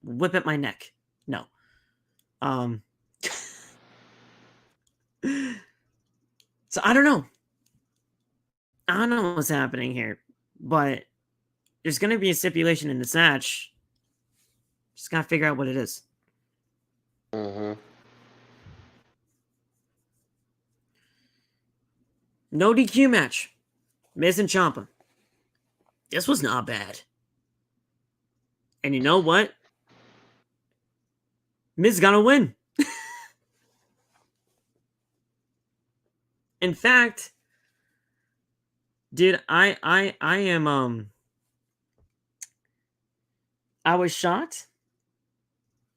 whip at my neck. No. So I don't know. I don't know what's happening here, but there's going to be a stipulation in this match. Just got to figure out what it is. Mm-hmm. No DQ match. Miz and Ciampa. This was not bad. And you know what? Miz gonna win. In fact, dude, I am I was shocked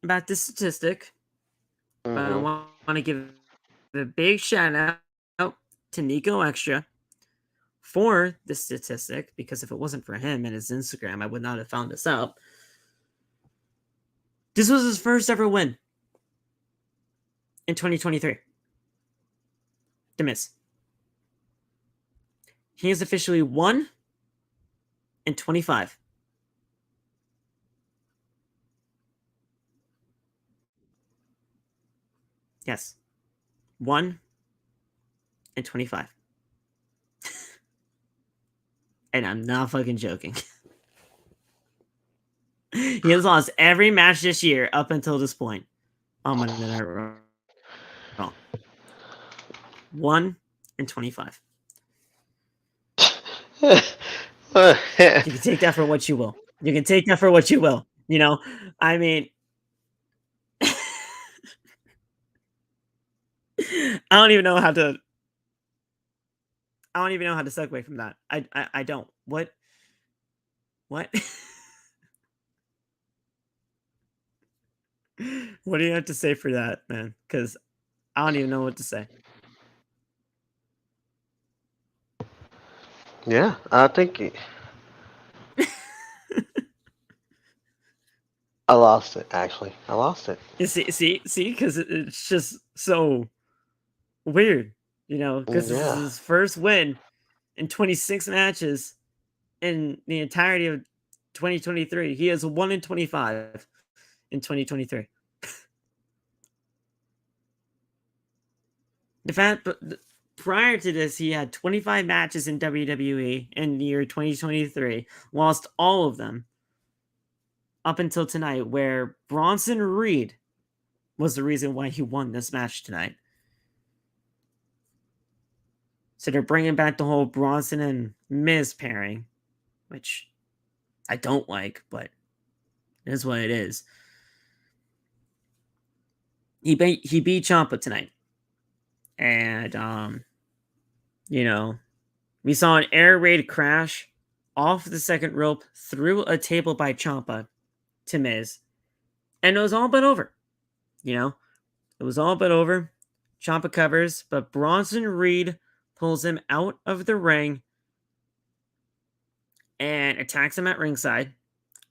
about this statistic, but I Mm-hmm. want to give a big shout out to Nico Extra for this statistic, because if it wasn't for him and his Instagram, I would not have found this out. This was his first ever win in 2023. The Miz. He is officially 1-25. Yes. 1-25. And I'm not fucking joking. He has lost every match this year up until this point on Monday Night Raw. 1-25. You can take that for what you will. You can take that for what you will. I mean, I don't even know how to segue from that. I don't. What? What do you have to say for that, man? Because I don't even know what to say. Yeah, I think I lost it. Actually, I lost it. You see, because it's just so weird, because this is Yeah. his first win in 26 matches in the entirety of 2023. He is 1-25 in 2023. The fact, prior to this, he had 25 matches in WWE in the year 2023, lost all of them up until tonight, where Bronson Reed was the reason why he won this match tonight. So they're bringing back the whole Bronson and Miz pairing, which I don't like, but it is what it is. He beat Ciampa tonight. And, we saw an air raid crash off the second rope through a table by Ciampa to Miz. And it was all but over. It was all but over. Ciampa covers, but Bronson Reed pulls him out of the ring and attacks him at ringside.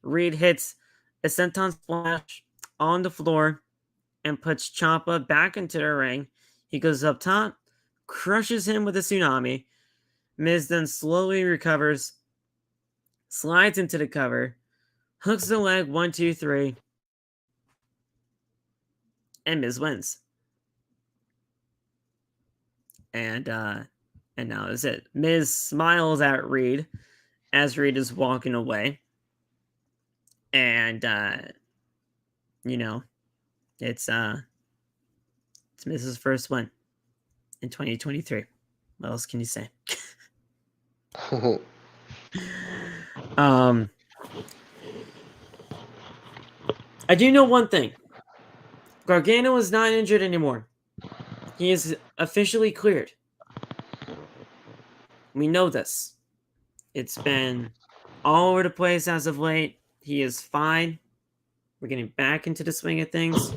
Reed hits a senton splash on the floor and puts Ciampa back into the ring. He goes up top, crushes him with a tsunami. Miz then slowly recovers, slides into the cover, hooks the leg 1, 2, 3, and Miz wins. And now that's it. Miz smiles at Reed as Reed is walking away. And, it's Miz's first win in 2023. What else can you say? I do know one thing. Gargano is not injured anymore. He is officially cleared. We know this. It's been all over the place as of late. He is fine. We're getting back into the swing of things.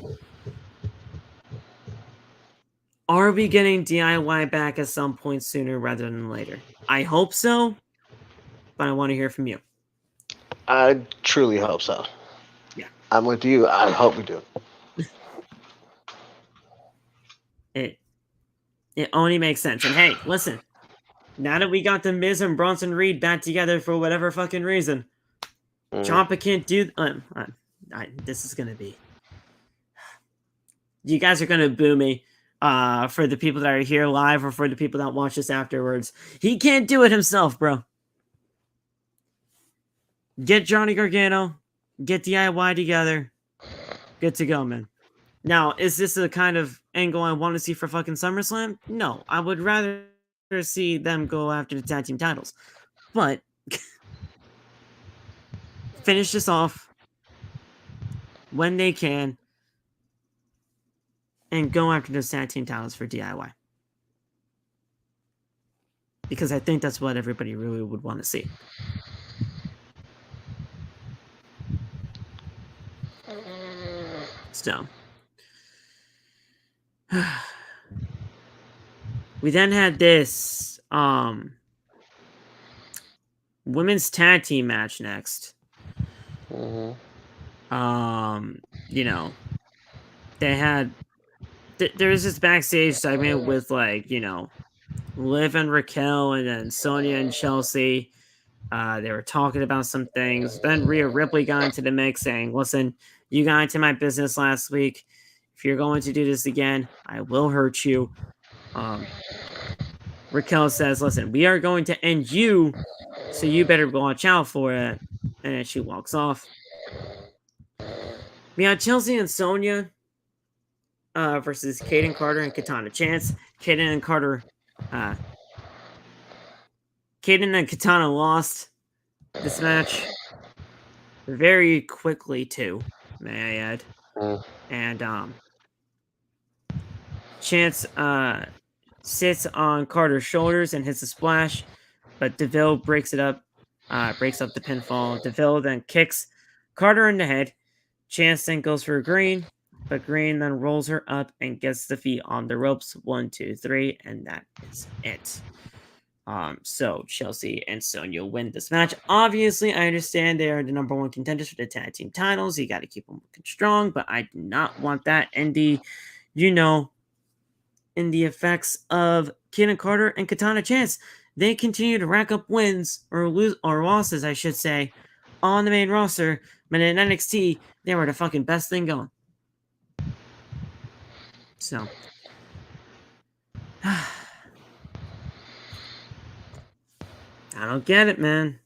Are we getting DIY back at some point sooner rather than later? I hope so, but I want to hear from you. I truly hope so. Yeah. I'm with you. I hope we do. It only makes sense. And hey, listen. Now that we got the Miz and Bronson Reed back together for whatever fucking reason, Ciampa can't do... this is going to be... You guys are going to boo me for the people that are here live or for the people that watch this afterwards. He can't do it himself, bro. Get Johnny Gargano. Get DIY together. Good to go, man. Now, is this the kind of angle I want to see for fucking SummerSlam? No. I would rather see them go after the tag team titles. But finish this off when they can and go after those tag team titles for DIY. Because I think that's what everybody really would want to see. So we then had this women's tag team match next. They had there was this backstage segment with Liv and Raquel and then Sonya and Chelsea. They were talking about some things. Then Rhea Ripley got into the mix saying, listen, you got into my business last week. If you're going to do this again, I will hurt you. Raquel says, listen, we are going to end you, so you better watch out for it. And then she walks off. We had Chelsea and Sonya versus Kaden Carter and Katana Chance. Kaden and Katana lost this match very quickly too, may I add. And Chance sits on Carter's shoulders and hits a splash, but DeVille breaks it up, breaks up the pinfall. DeVille then kicks Carter in the head. Chance then goes for a green, but Green then rolls her up and gets the feet on the ropes. 1, 2, 3, and that is it. So Chelsea and Sonya win this match. Obviously, I understand they are the number one contenders for the tag team titles. You got to keep them looking strong, but I do not want that in the effects of Kaden Carter and Katana Chance. They continue to rack up wins or losses, I should say, on the main roster. But in NXT, they were the fucking best thing going. So, I don't get it, man.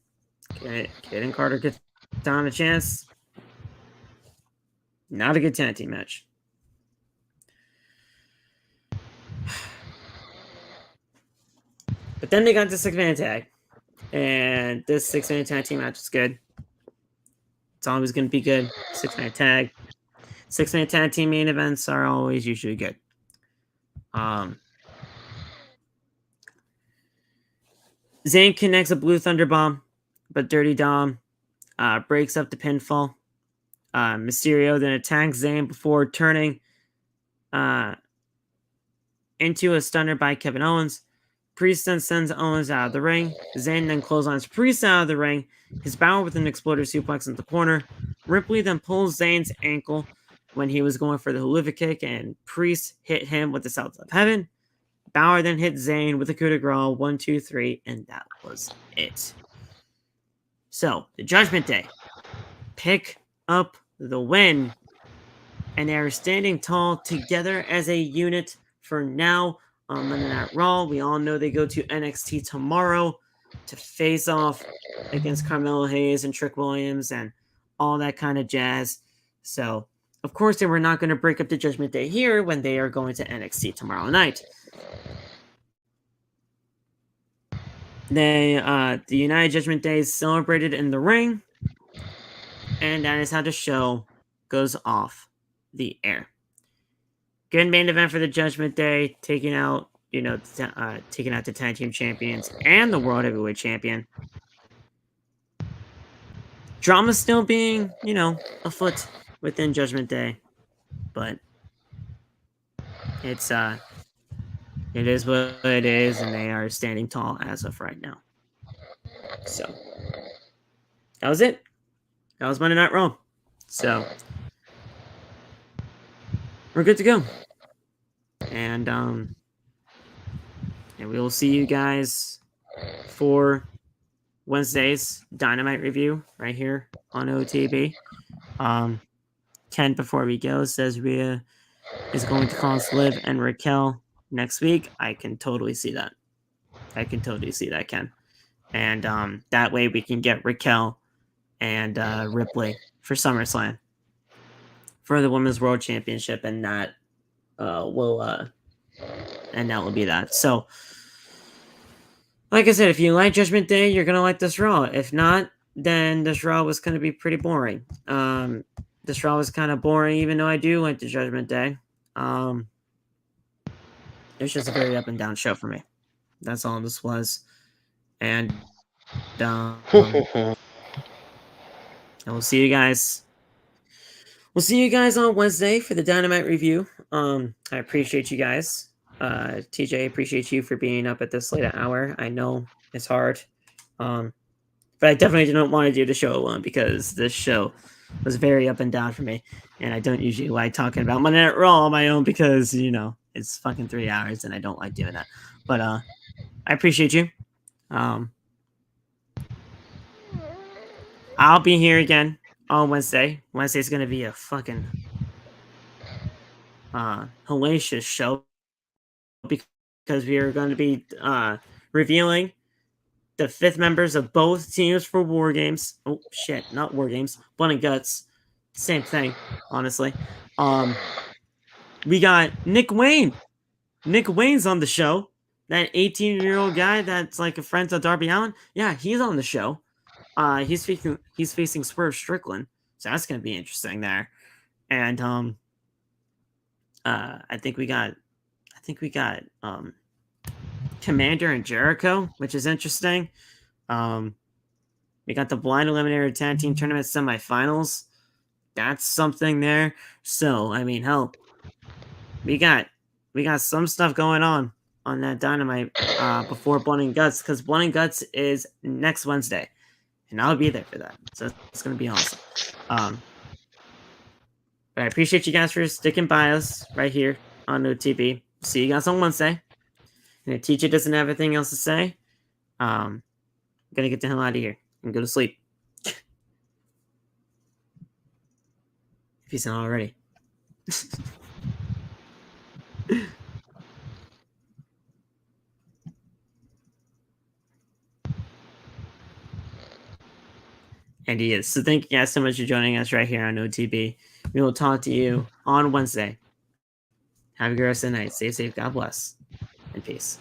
Kaden Carter gets down a chance. Not a good tag team match. But then they got the 6-man tag. And this 6-man tag team match is good. It's always going to be good. 6-man tag. 6-man tag team main events are always usually good. Zayn connects a Blue Thunder Bomb, but Dirty Dom breaks up the pinfall. Mysterio then attacks Zayn before turning into a stunner by Kevin Owens. Priest then sends Owens out of the ring. Zayn then clotheslines Priest out of the ring. His Balor with an exploder suplex in the corner. Ripley then pulls Zayn's ankle when he was going for the Huluva kick, and Priest hit him with the South of Heaven. Balor then hit Zayn with a coup de grace, 1, 2, 3, and that was it. So, the Judgment Day pick up the win, and they are standing tall together as a unit for now on Monday Night Raw. We all know they go to NXT tomorrow to face off against Carmelo Hayes and Trick Williams and all that kind of jazz. So, of course, they were not going to break up the Judgment Day here when they are going to NXT tomorrow night. The United Judgment Day is celebrated in the ring, and that is how the show goes off the air. Good main event for the Judgment Day, taking out the tag team champions and the World Heavyweight Champion. Drama still being, afoot within Judgment Day, but it is what it is, and they are standing tall as of right now. So that was it. That was Monday Night Raw. So we're good to go, and we will see you guys for Wednesday's Dynamite review right here on OTB. Ken, before we go, says Rhea is going to cross Liv and Raquel next week. I can totally see that. Ken. And that way we can get Raquel and Ripley for SummerSlam for the Women's World Championship, and that will be that. So, like I said, if you like Judgment Day, you're gonna like this Raw. If not, then this Raw was gonna be pretty boring. This Raw was kind of boring, even though I do like the Judgment Day. It was just a very up and down show for me. That's all this was. And we'll see you guys. We'll see you guys on Wednesday for the Dynamite review. I appreciate you guys. TJ, appreciate you for being up at this late hour. I know it's hard. But I definitely didn't want to do the show alone because this show was very up and down for me. And I don't usually like talking about Monday Night Raw on my own because, it's fucking 3 hours and I don't like doing that. But I appreciate you. I'll be here again on Wednesday. Wednesday's going to be a fucking hellacious show because we are going to be revealing the 5th members of both teams for War Games. Oh, shit. Not War Games. Blood and Guts. Same thing, honestly. We got Nick Wayne. Nick Wayne's on the show. That 18-year-old guy that's like a friend to Darby Allin. Yeah, he's on the show. He's facing Swerve Strickland. So that's going to be interesting there. And I think we got Commander and Jericho, which is interesting. We got the Blind Eliminator Tag Team Tournament semifinals. That's something there. So, I mean, hell, we got some stuff going on that Dynamite before Blood and Guts, because Blood and Guts is next Wednesday, and I'll be there for that. So it's going to be awesome. But I appreciate you guys for sticking by us right here on OTB. See you guys on Wednesday. And if teacher doesn't have anything else to say, I'm going to get the hell out of here and go to sleep. If he's not already. And he is. So thank you guys so much for joining us right here on OTB. We will talk to you on Wednesday. Have a good rest of the night. Stay safe. God bless. And peace.